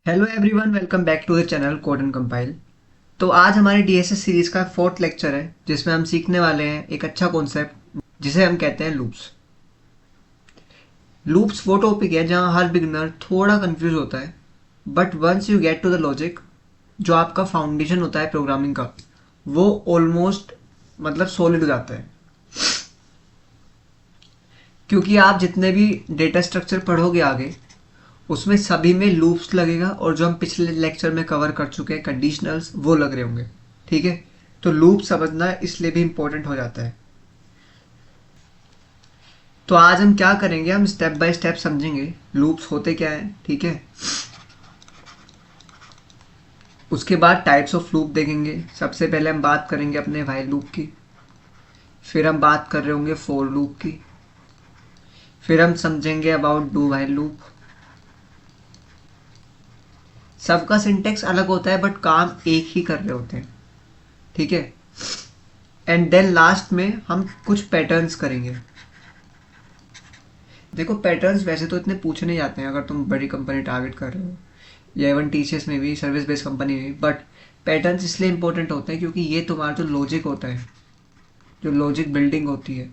Hello everyone, welcome back to the channel code and compile. तो आज हमारी DSS series का फोर्थ लेक्चर है जिसमें हम सीखने वाले हैं एक अच्छा कॉन्सेप्ट जिसे हम कहते हैं लूप्स। लूप्स वो टॉपिक है जहां हर बिगिनर थोड़ा कंफ्यूज होता है, but once you get to the logic, जो आपका फाउंडेशन होता है प्रोग्रामिंग का, वो ऑलमोस्ट मतलब सॉलिड हो जाता है। क्योंकि आप जितने भी डेटा स्ट्रक्चर पढ़ोगे आगे, उसमें सभी में लूप्स लगेगा और जो हम पिछले लेक्चर में कवर कर चुके हैं कंडीशनल्स वो लग रहे होंगे। ठीक है, तो लूप समझना इसलिए भी इंपॉर्टेंट हो जाता है। तो आज हम क्या करेंगे, हम स्टेप बाय स्टेप समझेंगे लूप्स होते क्या हैं। ठीक है, उसके बाद टाइप्स ऑफ लूप देखेंगे। सबसे पहले हम बात करेंगे अपने व्हाइल लूप की, फिर हम बात कर रहे होंगे फोर लूप की, फिर हम समझेंगे अबाउट डू व्हाइल लूप। सबका सिंटेक्स अलग होता है बट काम एक ही कर रहे होते हैं। ठीक है, एंड देन लास्ट में हम कुछ पैटर्न्स करेंगे। देखो, पैटर्न्स वैसे तो इतने पूछे नहीं जाते हैं अगर तुम बड़ी कंपनी टारगेट कर रहे हो या इवन टीसीएस में भी, सर्विस बेस्ड कंपनी में भी, बट पैटर्न्स इसलिए इंपॉर्टेंट होते हैं क्योंकि ये तुम्हारा जो लॉजिक होता है, जो लॉजिक बिल्डिंग होती है,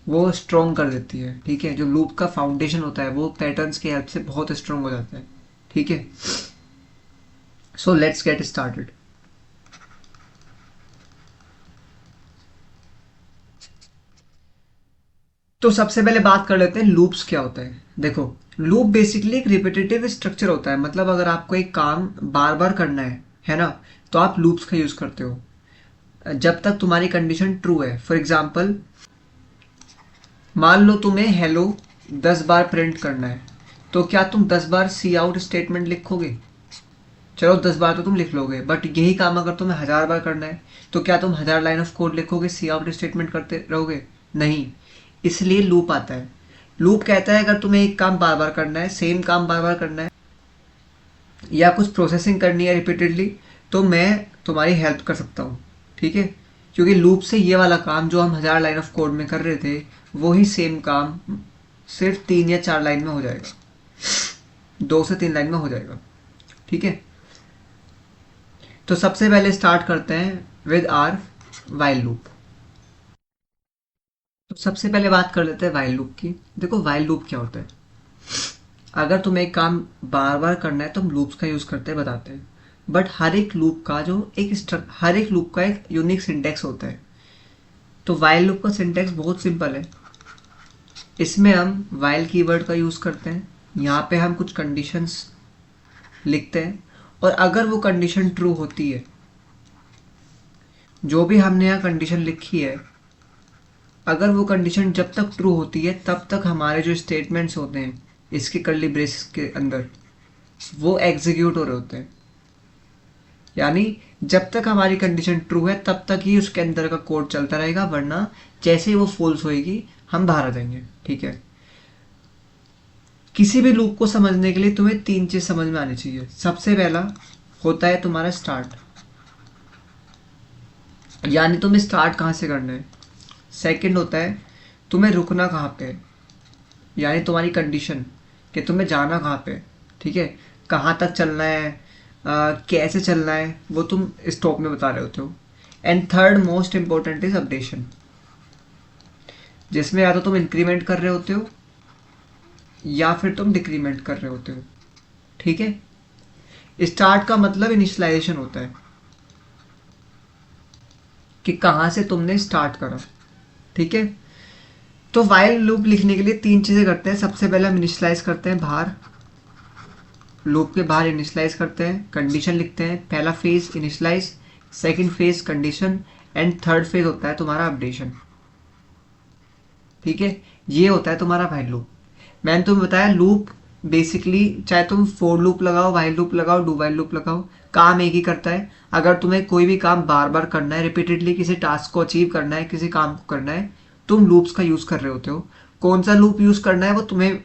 वो स्ट्रॉन्ग कर देती है। ठीक है, जो लूप का फाउंडेशन होता है वो पैटर्न्स की हेल्प से बहुत स्ट्रॉन्ग हो जाता है। ठीक है, सो लेट्स गेट स्टार्टेड। तो सबसे पहले बात कर लेते हैं लूप्स क्या होता है। देखो, लूप बेसिकली एक रिपीटेटिव स्ट्रक्चर होता है। मतलब अगर आपको एक काम बार बार करना है ना, तो आप लूप्स का यूज करते हो जब तक तुम्हारी कंडीशन ट्रू है। फॉर एग्जाम्पल, मान लो तुम्हें हेलो 10 बार प्रिंट करना है, तो क्या तुम 10 बार सी आउट स्टेटमेंट लिखोगे? चलो 10 बार तो तुम लिख लोगे, बट यही काम अगर तुम्हें 1000 बार करना है तो क्या तुम 1000 लाइन ऑफ कोड लिखोगे, सी आउट स्टेटमेंट करते रहोगे? नहीं। इसलिए लूप आता है। लूप कहता है अगर तुम्हें एक काम बार बार करना है, सेम काम बार बार करना है, या कुछ प्रोसेसिंग करनी है रिपीटेडली, तो मैं तुम्हारी हेल्प कर सकता हूँ। ठीक है, क्योंकि लूप से ये वाला काम जो हम 1000 लाइन ऑफ कोड में कर रहे थे, वो ही सेम काम सिर्फ 3 या 4 लाइन में हो जाएगा, 2 से 3 लाइन में हो जाएगा। ठीक है, तो सबसे पहले स्टार्ट करते हैं विद आर वाइल लूप। तो सबसे पहले बात कर लेते हैं वाइल लूप की। देखो, वाइल लूप क्या होता है। अगर तुम्हें एक काम बार बार करना है तो हम लूप्स का यूज करते हैं, बताते हैं। बट हर एक लूप का जो हर एक लूप का एक यूनिक सिंटेक्स होता है। तो वाइल लूप का सिंटेक्स बहुत सिंपल है। इसमें हम वाइल कीवर्ड का यूज करते हैं। यहाँ पे हम कुछ कंडीशंस लिखते हैं, और अगर वो कंडीशन ट्रू होती है, जो भी हमने यहाँ कंडीशन लिखी है, अगर वो कंडीशन जब तक ट्रू होती है तब तक हमारे जो स्टेटमेंट्स होते हैं इसके कर्ली ब्रेसेस के अंदर, वो एग्जीक्यूट हो रहे होते हैं। यानी जब तक हमारी कंडीशन ट्रू है तब तक ही उसके अंदर का कोड चलता रहेगा, वरना जैसे ही वो फॉल्स होएगी हम बाहर आ जाएंगे। ठीक है, किसी भी लूप को समझने के लिए तुम्हें 3 चीज समझ में आनी चाहिए। सबसे पहला होता है तुम्हारा स्टार्ट, यानी तुम्हें स्टार्ट कहाँ से करना है। सेकंड होता है तुम्हें रुकना कहाँ पे है, यानी तुम्हारी कंडीशन कि तुम्हें जाना कहाँ पे है। ठीक है, कहाँ तक चलना है, कैसे चलना है, वो तुम स्टॉप में बता रहे होते हो। And third most important is updation, जिसमें या तो तुम इंक्रीमेंट कर रहे होते हो या फिर तुम डिक्रीमेंट कर रहे होते हो। ठीक है, स्टार्ट का मतलब इनिशियलाइजेशन होता है कि कहाँ से तुमने स्टार्ट करा। ठीक है, तो वाइल लूप लिखने के लिए 3 चीज़ें करते हैं। सबसे पहले हम इनिशियलाइज करते हैं बाहर, लूप के बाहर इनिशियलाइज करते हैं, कंडीशन लिखते हैं। पहला phase initialize, second phase condition, and third phase होता है तुम्हारा अपडेशन। ठीक है, ये होता है तुम्हारा वाइल लूप। मैंने तुम्हें बताया लूप बेसिकली, चाहे तुम फोर लूप लगाओ, वाइल लूप लगाओ, डू वाइल लूप लगाओ, काम एक ही करता है। अगर तुम्हें कोई भी काम बार बार करना है, रिपीटेडली किसी टास्क को अचीव करना है, किसी काम को करना है, तुम लूप्स का यूज कर रहे होते हो। कौन सा लूप यूज करना है वो तुम्हें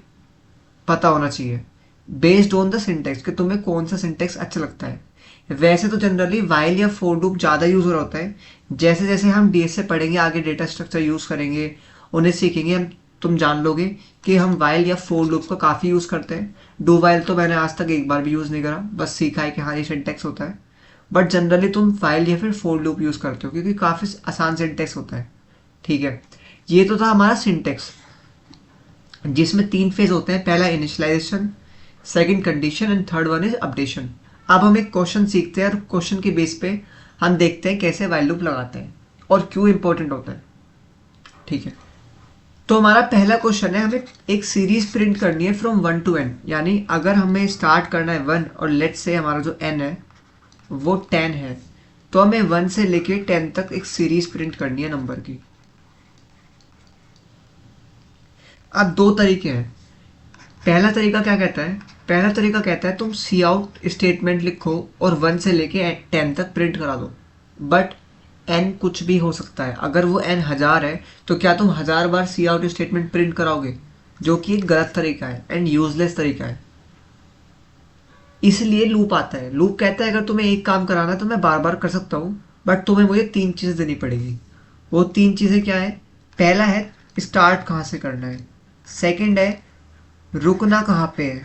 पता होना चाहिए, बेस्ड ऑन द सिंटेक्स कि तुम्हें कौन सा सिंटेक्स अच्छा लगता है। वैसे तो जनरली वाइल या फोर लूप ज़्यादा यूज हो रहा होता है। जैसे जैसे हम डीएस से पढ़ेंगे आगे, डेटा स्ट्रक्चर यूज करेंगे, उन्हें सीखेंगे हम, तुम जान लोगे कि हम वाइल या फोर लूप का काफ़ी यूज़ करते हैं। डू वाइल तो मैंने आज तक एक बार भी यूज़ नहीं करा, बस सीखा है कि हाँ ये सिंटेक्स होता है। बट जनरली तुम वाइल या फिर फोर लूप यूज़ करते हो क्योंकि काफ़ी आसान सिंटेक्स होता है। ठीक है, ये तो था हमारा सिंटेक्स जिसमें 3 फेज होते हैं। पहला initialization, second condition and third one is updation. अब हम एक क्वेश्चन सीखते हैं और क्वेश्चन के बेस पे हम देखते हैं कैसे वाइल लूप लगाते हैं और क्यों इंपॉर्टेंट होता है। ठीक है, तो हमारा पहला क्वेश्चन है, हमें एक सीरीज प्रिंट करनी है फ्रॉम 1 to n। यानी अगर हमें स्टार्ट करना है 1 और लेट से हमारा जो n है वो 10 है, तो हमें 1 से लेके 10 तक एक सीरीज प्रिंट करनी है नंबर की। अब दो तरीके हैं। पहला तरीका क्या कहता है, पहला तरीका कहता है तुम सी आउट स्टेटमेंट लिखो और 1 से लेके 10 तक प्रिंट करा दो। बट n कुछ भी हो सकता है, अगर वो n 1000 है तो क्या तुम 1000 बार सी आउट स्टेटमेंट प्रिंट कराओगे, जो कि एक गलत तरीका है एंड यूजलेस तरीका है। इसलिए लूप आता है। लूप कहता है अगर तुम्हें एक काम कराना है तो मैं बार बार कर सकता हूँ, बट तुम्हें मुझे 3 चीज़ें देनी पड़ेगी। वो 3 चीज़ें क्या है, पहला है स्टार्ट कहाँ से करना है, सेकंड है रुकना कहाँ पे है,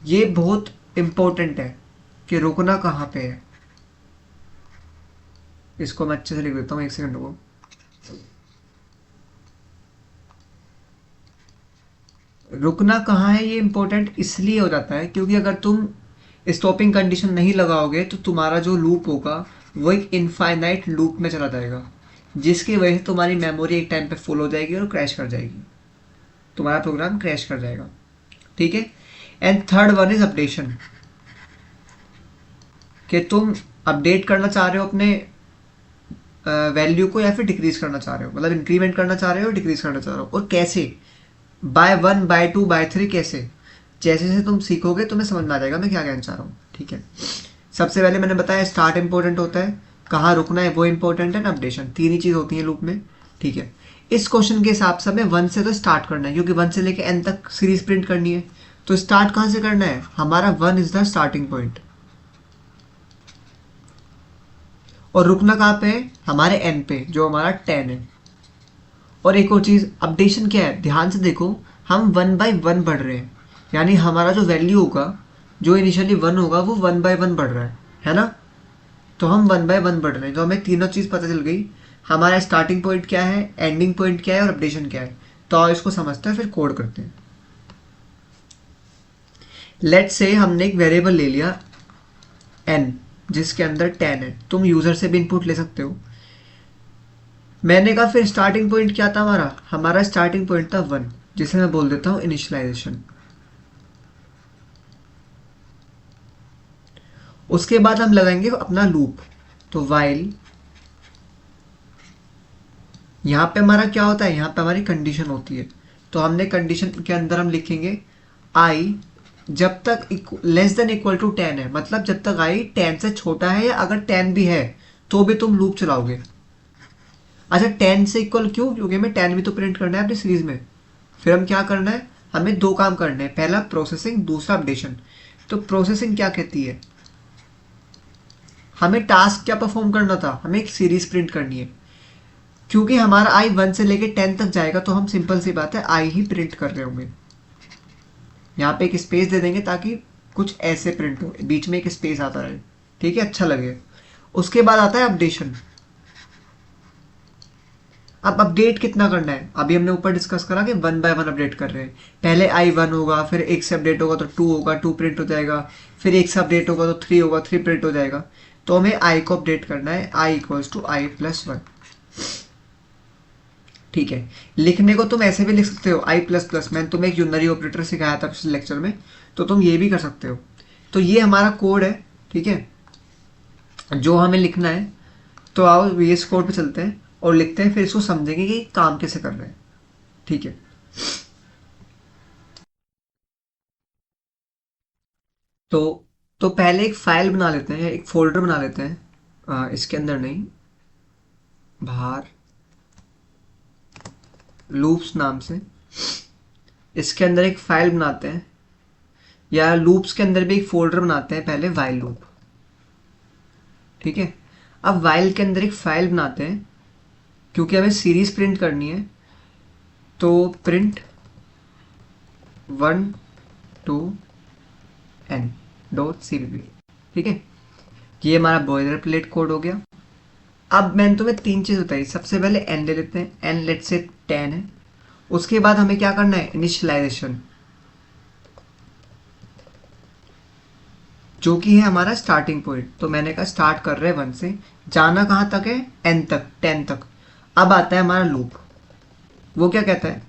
ये बहुत इंपॉर्टेंट है कि रुकना कहाँ पे है। इसको मैं अच्छे से लिख देता हूँ, एक सेकंड को। रुकना कहाँ है ये इंपॉर्टेंट इसलिए हो जाता है क्योंकि अगर तुम स्टॉपिंग कंडीशन नहीं लगाओगे तो तुम्हारा जो लूप होगा वो एक इनफाइनाइट लूप में चला जाएगा, जिसकी वजह से तुम्हारी मेमोरी एक टाइम पे फुल हो जाएगी और क्रैश कर जाएगी, तुम्हारा प्रोग्राम क्रैश कर जाएगा। ठीक है, and third one is updation, कि तुम अपडेट करना चाह रहे हो अपने वैल्यू को या फिर डिक्रीज करना चाह रहे हो, मतलब इंक्रीमेंट करना चाह रहे हो, डिक्रीज करना चाह रहे हो, और कैसे, बाय 1 बाय 2 बाय 3 कैसे। जैसे जैसे तुम सीखोगे तुम्हें समझ में आ जाएगा मैं क्या कहना चाह रहा हूँ। ठीक है, सबसे पहले मैंने बताया स्टार्ट इंपॉर्टेंट होता है, कहाँ रुकना है वो इंपॉर्टेंट है, अपडेशन, तीन ही चीज़ होती है लूप में। ठीक है, इस क्वेश्चन के हिसाब से हमें 1 से तो स्टार्ट करना है क्योंकि 1 से लेकर n तक सीरीज प्रिंट करनी है। तो स्टार्ट कहाँ से करना है, हमारा 1 इज द स्टार्टिंग पॉइंट, और रुकना कहाँ पे है, हमारे n पे जो हमारा 10 है। और एक और चीज़, अपडेशन क्या है, ध्यान से देखो, हम 1 by 1 बढ़ रहे हैं, यानी हमारा जो वैल्यू होगा, जो इनिशियली 1 होगा वो 1 by 1 बढ़ रहा है ना। तो हम 1 by 1 बढ़ रहे हैं, तो हमें तीनों चीज़ पता चल गई, हमारा स्टार्टिंग पॉइंट क्या है, एंडिंग पॉइंट क्या है और अपडेशन क्या है। तो आओ इसको समझते हैं, फिर कोड करते हैं। लेट्स से हमने एक वेरिएबल ले लिया n जिसके अंदर 10 है, तुम यूज़र से भी इनपुट ले सकते हो। मैंने कहा फिर स्टार्टिंग पॉइंट क्या था हमारा, हमारा स्टार्टिंग पॉइंट था 1, जिसे मैं बोल देता हूँ इनिशियलाइजेशन। उसके बाद हम लगाएंगे अपना लूप, तो वाइल, यहाँ पे हमारा क्या होता है, यहाँ पे हमारी कंडीशन होती है। तो हमने कंडीशन के अंदर हम लिखेंगे आई जब तक लेस देन इक्वल टू 10 है, मतलब जब तक आई 10 से छोटा है, या अगर 10 भी है तो भी तुम लूप चलाओगे। अच्छा 10 से इक्वल क्यों, क्योंकि हमें 10 भी तो प्रिंट करना है अपनी सीरीज में। फिर हम क्या करना है, हमें दो काम करने हैं, पहला प्रोसेसिंग, दूसरा अपडेशन। तो प्रोसेसिंग क्या कहती है, हमें टास्क क्या परफॉर्म करना था, हमें एक सीरीज प्रिंट करनी है। क्योंकि हमारा आई 1 से लेके 10 तक जाएगा तो हम सिंपल सी बात है आई ही प्रिंट कर रहे होंगे। यहाँ पे एक स्पेस दे देंगे ताकि कुछ ऐसे प्रिंट हो, बीच में एक स्पेस आता रहे, ठीक है, अच्छा लगे। उसके बाद आता है अपडेशन। अब अपडेट कितना करना है, अभी हमने ऊपर डिस्कस करा कि 1 by 1 अपडेट कर रहे हैं। पहले आई 1 होगा, फिर एक से अपडेट होगा तो 2 होगा, 2 प्रिंट हो जाएगा, फिर एक से अपडेट होगा तो 3 होगा, 3 प्रिंट हो जाएगा। तो हमें आई को अपडेट करना है, I equals to I plus 1। ठीक है, लिखने को तुम ऐसे भी लिख सकते हो आई प्लस प्लस, मैंने तुम्हें एक यूनरी ऑपरेटर सिखाया था पिछले लेक्चर में, तो तुम ये भी कर सकते हो। तो ये हमारा कोड है, ठीक है, जो हमें लिखना है। तो आओ ये इस कोड पे चलते हैं और लिखते हैं, फिर इसको समझेंगे कि काम कैसे कर रहे हैं। ठीक है, तो तो पहले एक फाइल बना लेते हैं, एक फोल्डर बना लेते हैं, इसके अंदर नहीं, बाहर, लूप्स नाम से। इसके अंदर एक फाइल बनाते हैं, या लूप्स के अंदर भी एक फोल्डर बनाते हैं, पहले वाइल लूप। ठीक है, अब वाइल के अंदर एक फाइल बनाते हैं, क्योंकि हमें सीरीज प्रिंट करनी है। तो print 1 to n dot cpp, ठीक है। ये हमारा बॉयलर प्लेट कोड हो गया। अब मैंने तुम्हें 3 चीज़ बताई। सबसे पहले n ले लेते हैं, n लेट से 10 है। उसके बाद हमें क्या करना है, इनिशियलाइजेशन, जो कि है हमारा स्टार्टिंग पॉइंट। तो मैंने कहा स्टार्ट कर रहे हैं 1 से, जाना कहाँ तक है, n तक, 10 तक। अब आता है हमारा लूप। वो क्या कहता है,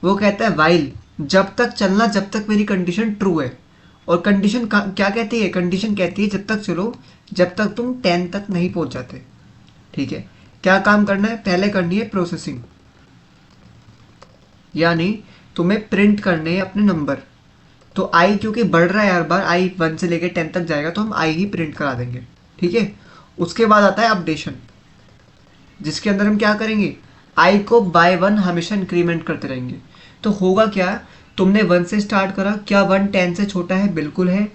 वो कहता है वाइल, जब तक चलना जब तक मेरी कंडीशन ट्रू है। और कंडीशन क्या कहती है, कंडीशन कहती है जब तक चलो जब तक तुम 10 तक नहीं पहुंच जाते, ठीक है। क्या काम करना है, पहले करनी है प्रोसेसिंग, यानी तुम्हें प्रिंट करने हैं अपने नंबर। तो आई क्योंकि बढ़ रहा है हर बार, आई 1 से लेकर 10 तक जाएगा तो हम आई ही प्रिंट करा देंगे, ठीक है। उसके बाद आता है अपडेशन, जिसके अंदर हम क्या करेंगे, आई को बाय 1 हमेशा इंक्रीमेंट करते रहेंगे। तो होगा क्या, तुमने 1 से स्टार्ट करा, क्या 1 10 से छोटा है, बिल्कुल है।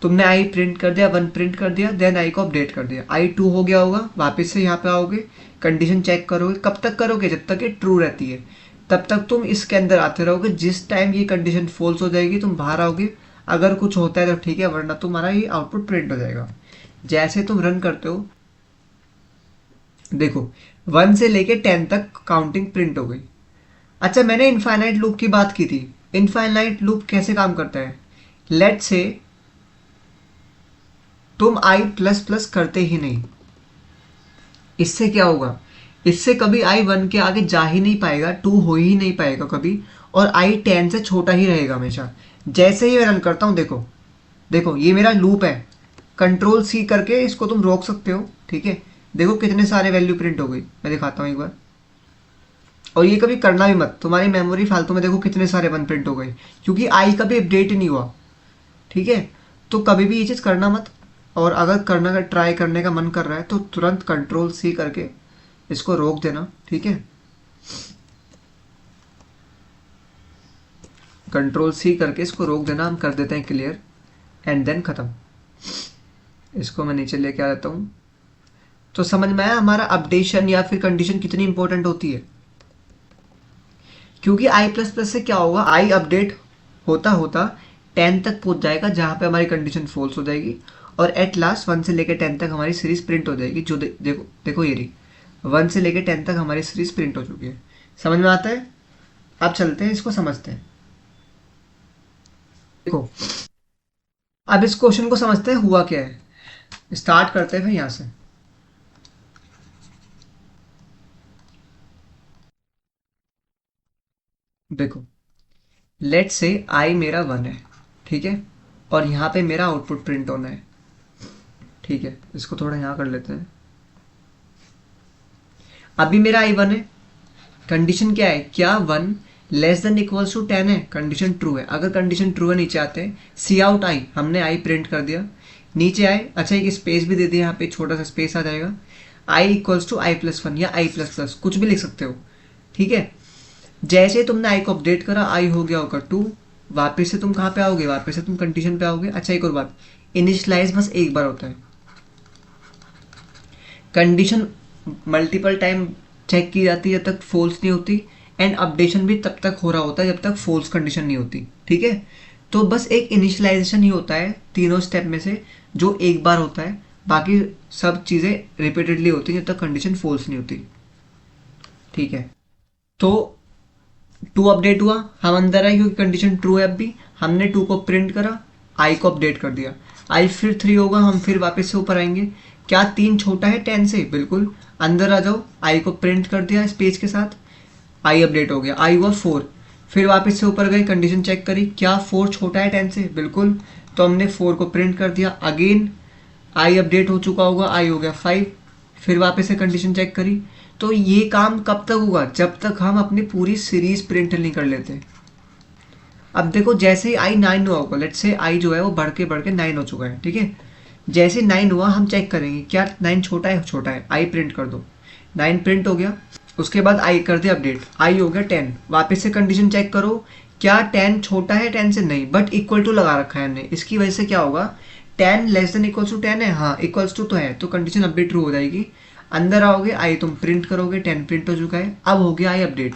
तुमने आई प्रिंट कर दिया, 1 प्रिंट कर दिया, देन आई को अपडेट कर दिया, आई 2 हो गया होगा, वापस से यहाँ पे आओगे, कंडीशन चेक करोगे। कब तक करोगे, जब तक ये ट्रू रहती है तब तक तुम इसके अंदर आते रहोगे। जिस टाइम ये कंडीशन फॉल्स हो जाएगी तुम बाहर आओगे, अगर कुछ होता है तो ठीक है, वरना तुम्हारा ये आउटपुट प्रिंट हो जाएगा। जैसे तुम रन करते हो, देखो 1 से लेके 10 तक काउंटिंग प्रिंट हो गई। अच्छा, मैंने इनफाइनाइट लूप की बात की थी। इनफाइनाइट लूप कैसे काम करता है, लेट से तुम आई प्लस प्लस करते ही नहीं, इससे क्या होगा, इससे कभी आई 1 के आगे जा ही नहीं पाएगा, 2 हो ही नहीं पाएगा कभी, और आई 10 से छोटा ही रहेगा हमेशा। जैसे ही मैं रन करता हूँ, देखो देखो ये मेरा लूप है, कंट्रोल सी करके इसको तुम रोक सकते हो, ठीक है। देखो कितने सारे वैल्यू प्रिंट हो गई, मैं दिखाता हूँ एक बार। और ये कभी करना भी मत, तुम्हारी मेमोरी फालतू में, देखो कितने सारे 1 प्रिंट हो गए, क्योंकि आई कभी अपडेट ही नहीं हुआ, ठीक है। तो कभी भी ये चीज़ करना मत। और अगर करना का ट्राई करने का मन कर रहा है तो तुरंत कंट्रोल सी करके इसको रोक देना, ठीक है। कंट्रोल सी करके इसको रोक देना, हम कर देते हैं क्लियर, एंड देन खत्म। इसको मैं नीचे लेके आ जाता हूँ। तो समझ में आया हमारा अपडेशन या फिर कंडीशन कितनी इंपॉर्टेंट होती है। क्योंकि आई प्लस प्लस से क्या होगा, आई अपडेट होता होता 10 तक पहुंच जाएगा, जहां पे हमारी कंडीशन फॉल्स हो जाएगी, और एट लास्ट 1 से लेकर 10 तक हमारी सीरीज प्रिंट हो जाएगी। जो देखो देखो ये रही, 1 से लेकर 10 तक हमारी सीरीज प्रिंट हो चुकी है। समझ में आता है। अब चलते हैं इसको समझते हैं। देखो अब इस क्वेश्चन को समझते हैं हुआ क्या है। स्टार्ट करते हैं फिर यहां से। देखो लेट से आई मेरा 1 है, ठीक है, और यहाँ पे मेरा आउटपुट प्रिंट होना है, ठीक है। इसको थोड़ा यहाँ कर लेते हैं। अभी मेरा आई 1 है, कंडीशन क्या है, क्या 1 लेस देन इक्वल्स टू 10 है, कंडीशन ट्रू है। अगर कंडीशन ट्रू है, नीचे आते हैं, सी आउट आई, हमने आई प्रिंट कर दिया, नीचे आए, अच्छा एक स्पेस भी दे दिया, यहाँ पे छोटा सा स्पेस आ जाएगा, I equals to I plus 1 या आई प्लस प्लस कुछ भी लिख सकते हो, ठीक है। जैसे तुमने आई को अपडेट करा, आई हो गया होगा 2, वापस से तुम कहाँ पे आओगे, वापस से तुम कंडीशन पे आओगे। अच्छा एक और बात, इनिशियलाइज बस एक बार होता है, कंडीशन मल्टीपल टाइम चेक की जाती है जब तक फॉल्स नहीं होती, एंड अपडेशन भी तब तक हो रहा होता है जब तक फॉल्स कंडीशन नहीं होती, ठीक है। तो बस एक इनिशियलाइजेशन ही होता है तीनों स्टेप में से, जो एक बार होता है, बाकी सब चीज़ें रिपीटेडली होती हैं जब तक कंडीशन फॉल्स नहीं होती, ठीक है। तो 2 अपडेट हुआ, हम अंदर आए क्योंकि कंडीशन ट्रू है। अब भी हमने 2 को प्रिंट करा, आई को अपडेट कर दिया, आई फिर 3 होगा, हम फिर वापस से ऊपर आएंगे। क्या 3 छोटा है 10 से, बिल्कुल, अंदर आ जाओ, आई को प्रिंट कर दिया स्पेस के साथ, आई अपडेट हो गया, आई हुआ 4, फिर वापस से ऊपर गए, कंडीशन चेक करी, क्या 4 छोटा है 10 से, बिल्कुल, तो हमने 4 को प्रिंट कर दिया, अगेन आई अपडेट हो चुका होगा, आई हो गया 5, फिर वापस से कंडीशन चेक करी। तो ये काम कब तक होगा, जब तक हम अपनी पूरी सीरीज प्रिंट नहीं कर लेते। अब देखो जैसे ही आई 9 हुआ होगा, लेट्स से आई जो है वो बढ़ के 9 हो चुका है, ठीक है। जैसे 9 हुआ हम चेक करेंगे क्या 9 छोटा है, छोटा है, आई प्रिंट कर दो, 9 प्रिंट हो गया। उसके बाद आई कर दिया अपडेट, आई हो गया 10, वापस से कंडीशन चेक करो, क्या 10 छोटा है 10 से, नहीं, बट इक्वल टू लगा रखा है हमने, इसकी वजह से क्या होगा, 10 लेस देन इक्वल्स टू 10 है, हाँ इक्वल्स टू तो है, तो कंडीशन अब भी ट्रू हो जाएगी। अंदर आओगे, आई तुम प्रिंट करोगे, 10 प्रिंट हो चुका है, अब हो गया आई अपडेट।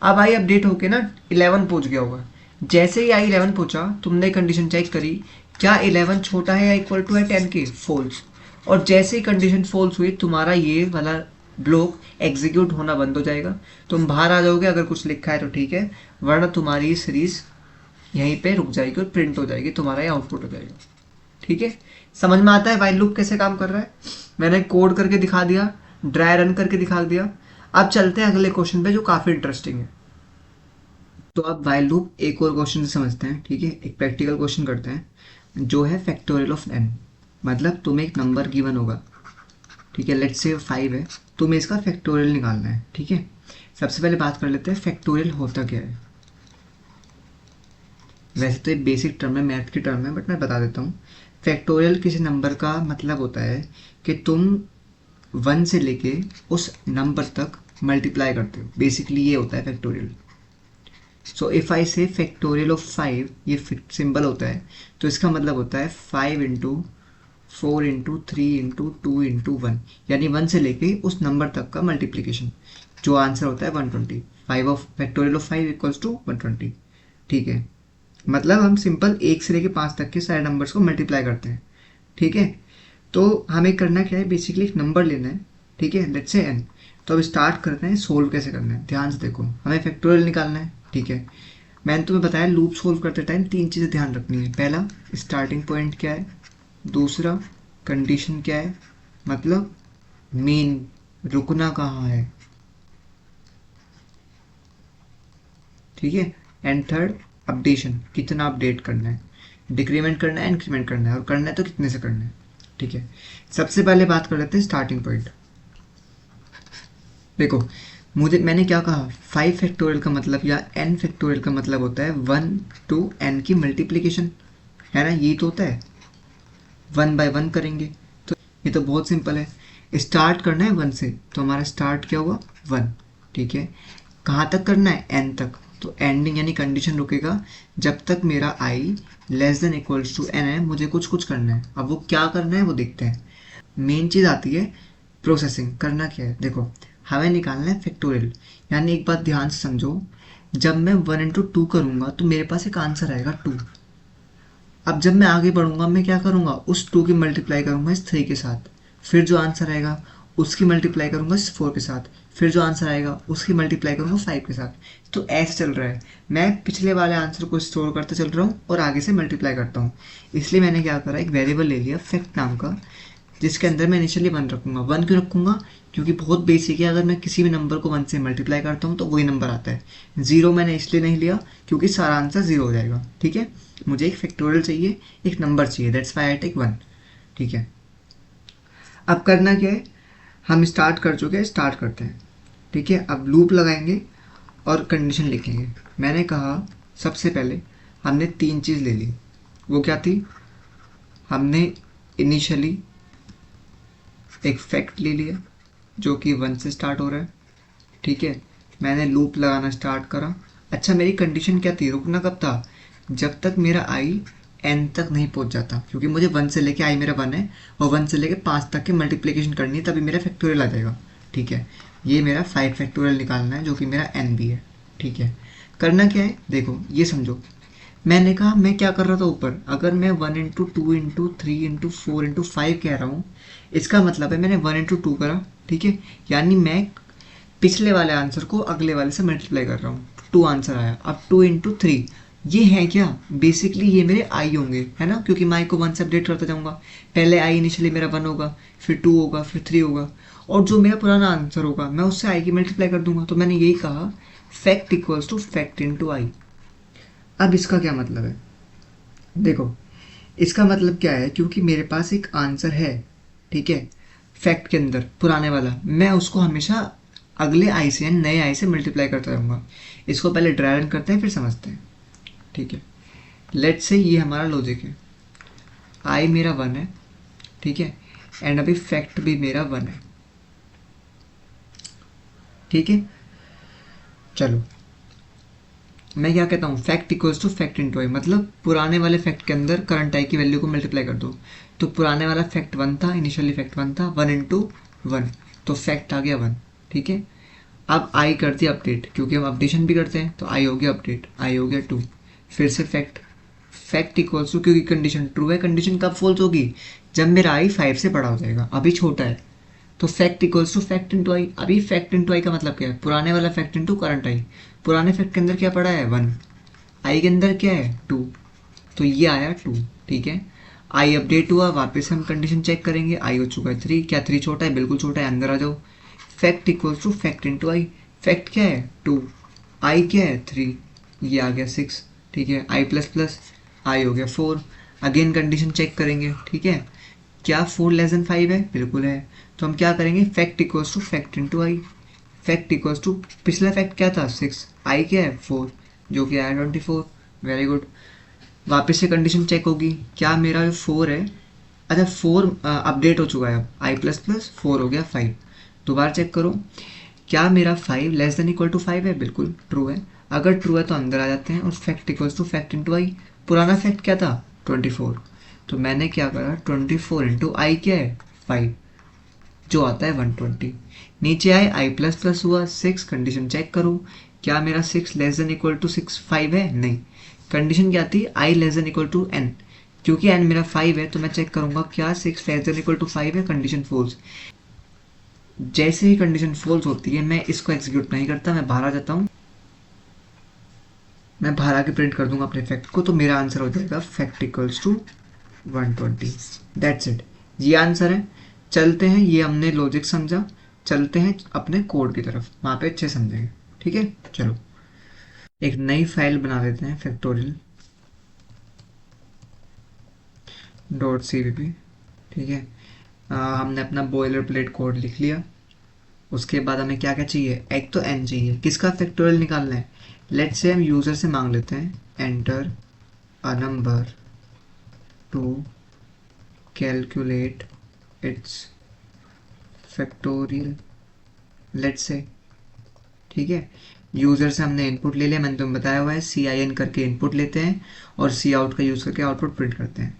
अब आई अपडेट होके ना 11 पहुंच गया होगा। जैसे ही आई 11 पहुंचा, तुमने कंडीशन चेक करी, क्या 11 छोटा है या इक्वल टू है 10 के, फॉल्स। और जैसे ही कंडीशन फॉल्स हुई, तुम्हारा ये वाला ब्लॉक एग्जीक्यूट होना बंद हो जाएगा, तुम बाहर आ जाओगे। अगर कुछ लिखा है तो ठीक है, वरना तुम्हारी सीरीज यहीं पे रुक जाएगी और प्रिंट हो जाएगी, तुम्हारा ये आउटपुट हो जाएगा। ठीक है, समझ में आता है व्हाइल लूप कैसे काम कर रहा है? मैंने कोड करके दिखा दिया, ड्राई रन करके दिखा दिया। अब चलते हैं अगले क्वेश्चन पे जो काफ़ी इंटरेस्टिंग है। तो अब व्हाइल लूप एक और क्वेश्चन से समझते हैं। ठीक है, एक प्रैक्टिकल क्वेश्चन करते हैं जो है फैक्टोरियल ऑफ n। मतलब तुम्हें एक नंबर गिवन होगा, ठीक है, लेट्स से 5 है, तुम्हें इसका फैक्टोरियल निकालना है। ठीक है, सबसे पहले बात कर लेते हैं फैक्टोरियल होता क्या है। वैसे तो ये बेसिक टर्म है, मैथ की टर्म है, बट मैं बता देता हूँ। फैक्टोरियल किसी नंबर का मतलब होता है कि तुम 1 से लेके उस नंबर तक मल्टीप्लाई करते हो, बेसिकली ये होता है फैक्टोरियल। सो इफ़ आई से फैक्टोरियल ऑफ 5, ये सिंबल होता है, तो इसका मतलब होता है 5 इंटू 4 इंटू 3 इंटू 2 इंटू 1, यानी 1 से लेके उस नंबर तक का मल्टीप्लीकेशन, जो आंसर होता है 120। 5 of factorial of 5 equals to 120। ठीक है, मतलब हम सिंपल 1 से लेके 5 तक के सारे नंबर्स को मल्टीप्लाई करते हैं। ठीक है, तो हमें करना क्या है, बेसिकली एक नंबर लेना है। ठीक है, लेट्स से n। तो अब स्टार्ट करते हैं, सोल्व कैसे करना है। ध्यान से देखो, हमें फैक्टोरियल निकालना है। ठीक है, मैंने तुम्हें बताया लूप सोल्व करते टाइम 3 चीज़ें ध्यान रखनी है। पहला, स्टार्टिंग पॉइंट क्या है। दूसरा, कंडीशन क्या है, मतलब मेन रुकना कहाँ है। ठीक है, एंड थर्ड, अपडेशन, कितना अपडेट करना है, डिक्रीमेंट करना है, इंक्रीमेंट करना है, और करना है तो कितने से करना है। ठीक है, सबसे पहले बात कर लेते हैं स्टार्टिंग पॉइंट। देखो, मैंने क्या कहा, 5 फैक्टोरियल का मतलब या n फैक्टोरियल का मतलब होता है 1 टू n की मल्टीप्लिकेशन, है ना, ये तो होता है। 1 बाय 1 करेंगे, तो ये तो बहुत सिंपल है। स्टार्ट करना है 1 से, तो हमारा स्टार्ट क्या हुआ, 1। ठीक है, कहाँ तक करना है, n तक। तो एंडिंग यानी कंडीशन रुकेगा जब तक मेरा i less than equals to n है, मुझे कुछ करना है। अब वो क्या करना है वो देखते हैं। मेन चीज़ आती है प्रोसेसिंग। करना क्या है, देखो, हमें निकालना है फैक्टोरियल। यानी एक बात ध्यान से समझो, जब मैं 1 इंटू 2 करूँगा तो मेरे पास एक आंसर आएगा 2। अब जब मैं आगे बढ़ूँगा, मैं क्या करूँगा, उस 2 की मल्टीप्लाई करूँगा इस 3 के साथ, फिर जो आंसर आएगा उसकी मल्टीप्लाई करूँगा इस 4 के साथ, फिर जो आंसर आएगा उसकी मल्टीप्लाई करूँगा 5 के साथ। तो ऐसे चल रहा है, मैं पिछले वाले आंसर को स्टोर करते चल रहा हूँ और आगे से मल्टीप्लाई करता हूँ। इसलिए मैंने क्या करा, एक वेरिएबल ले लिया फैक्ट नाम का, जिसके अंदर मैं इनिशियली 1 रखूँगा। 1 क्यों रखूँगा, क्योंकि बहुत बेसिक है, अगर मैं किसी भी नंबर को 1 से मल्टीप्लाई करता हूँ तो वही नंबर आता है। 0 मैंने इसलिए नहीं लिया क्योंकि सारा आंसर 0 हो जाएगा। ठीक है, मुझे एक फैक्टोरियल चाहिए, एक नंबर चाहिए, दैट्स व्हाई आई टेक 1। ठीक है, अब करना क्या है, हम स्टार्ट कर चुके हैं, स्टार्ट करते हैं। ठीक है, अब लूप लगाएंगे और कंडीशन लिखेंगे। मैंने कहा सबसे पहले हमने 3 चीज़ ले ली। वो क्या थी, हमने इनिशियली एक फैक्ट ले लिया जो कि 1 से स्टार्ट हो रहा है। ठीक है, मैंने लूप लगाना स्टार्ट करा। अच्छा, मेरी कंडीशन क्या थी, रुकना कब था, जब तक मेरा i n तक नहीं पहुंच जाता, क्योंकि मुझे 1 से लेके i मेरा 1 है और 1 से लेके 5 तक की मल्टीप्लिकेशन करनी है, तभी मेरा फैक्टोरियल आ जाएगा। ठीक है, ये मेरा 5 फैक्टोरियल निकालना है जो कि मेरा n भी है। ठीक है, करना क्या है, देखो ये समझो, मैंने कहा मैं क्या कर रहा था ऊपर, अगर मैं 1 इंटू 2 इंटू 3 इंटू 4 इंटू 5 कह रहा हूँ, इसका मतलब है मैंने 1 इंटू 2 करा। ठीक है, यानी मैं पिछले वाले आंसर को अगले वाले से मल्टीप्लाई कर रहा हूँ, 2 आंसर आया। अब 2 इंटू 3 ये है क्या, बेसिकली ये मेरे आई होंगे, है ना, क्योंकि मैं आई को 1 से अपडेट करता जाऊँगा। पहले आई इनिशियली मेरा 1 होगा, फिर 2 होगा, फिर 3 होगा, और जो मेरा पुराना आंसर होगा मैं उससे आई की मल्टीप्लाई कर दूंगा। तो मैंने यही कहा fact equals to fact into i. अब इसका क्या मतलब है, देखो इसका मतलब क्या है, क्योंकि मेरे पास एक आंसर है, ठीक है, फैक्ट के अंदर पुराने वाला, मैं उसको हमेशा अगले आई से नए आई से मल्टीप्लाई करता रहूँगा। इसको पहले ड्राई रन करते हैं फिर समझते हैं। ठीक है, लेट्स से ये हमारा लॉजिक है, आई मेरा 1 है, ठीक है, एंड अभी फैक्ट भी मेरा 1 है। ठीक है, चलो मैं क्या कहता हूँ, fact equals to fact into i, मतलब पुराने वाले फैक्ट के अंदर करंट आई की वैल्यू को मल्टीप्लाई कर दो। तो पुराने वाला फैक्ट 1 था, इनिशियली फैक्ट 1 था, 1 इंटू 1, तो फैक्ट आ गया 1। ठीक है, अब आई कर दिया अपडेट, क्योंकि हम अपडेशन भी करते हैं, तो आई हो गया अपडेट, आई हो गया 2। फिर से फैक्ट, फैक्ट इक्वल्स टू, क्योंकि कंडीशन ट्रू है, कंडीशन कब फॉल्स होगी, जब मेरा आई 5 से बड़ा हो जाएगा, अभी छोटा है, तो fact equals to fact into i. अभी फैक्ट इंटू आई का मतलब क्या है, पुराने वाला फैक्ट इंटू करंट आई। पुराने फैक्ट के अंदर क्या पड़ा है 1, आई के अंदर क्या है 2, तो ये आया 2। ठीक है, आई अपडेट हुआ, वापस हम कंडीशन चेक करेंगे, आई हो चुका है 3, क्या 3 छोटा है, बिल्कुल छोटा है, अंदर आ जाओ। Fact equals to fact into i, fact क्या है 2, आई क्या है 3, ये आ गया 6। ठीक है, आई प्लस प्लस आई हो गया 4। अगेन कंडीशन चेक करेंगे, ठीक है, क्या 4 लेस देन 5 है, बिल्कुल है, तो हम क्या करेंगे, fact equals to fact into i, fact equals to पिछला फैक्ट क्या था 6, आई क्या है 4, जो कि आया 24। वेरी गुड, वापस से कंडीशन चेक होगी, क्या मेरा जो 4 है, अच्छा 4 अपडेट हो चुका है, अब आई प्लस प्लस 4 हो गया 5। दोबारा चेक करो, क्या मेरा 5 लेस देन इक्वल टू 5 है, बिल्कुल ट्रू है। अगर ट्रू है तो अंदर आ जाते हैं और fact equals to fact into i. पुराना फैक्ट क्या था 24, तो मैंने क्या करा 24 इंटू आई क्या है 5, जो आता है 120। नीचे आए आई प्लस प्लस हुआ 6, कंडीशन चेक करो, क्या मेरा 6 लेस देन इक्वल टू 5 है, नहीं। कंडीशन क्या थी, i less than equal to n, क्योंकि एन मेरा 5 है तो मैं चेक करूंगा क्या 6 लेस देन इक्वल टू 5 है, कंडीशन फॉल्स। जैसे ही कंडीशन फॉल्स होती है मैं इसको एग्जीक्यूट नहीं करता, मैं बाहर आ जाता हूँ, मैं बाहर आके प्रिंट कर दूंगा अपने फैक्ट को, तो मेरा आंसर हो जाएगा fact equals to 120। That's it, ये आंसर है। चलते हैं, ये हमने लॉजिक समझा, चलते हैं अपने कोड की तरफ, वहाँ पे अच्छे समझेंगे। ठीक है, चलो एक नई फाइल बना लेते हैं, फैक्टोरियल डॉट CVP। ठीक है, हमने अपना बॉयलर प्लेट कोड लिख लिया। उसके बाद हमें क्या क्या चाहिए, एक तो n चाहिए, किसका फैक्टोरियल निकालना है, लेट्स से हम यूज़र से मांग लेते हैं enter a number two calculate its factorial, let's say. ठीक है, यूज़र से हमने इनपुट ले लिया, मैंने तुम्हें बताया हुआ है CIN करके इनपुट लेते हैं और C आउट का यूज़ करके आउटपुट प्रिंट करते हैं।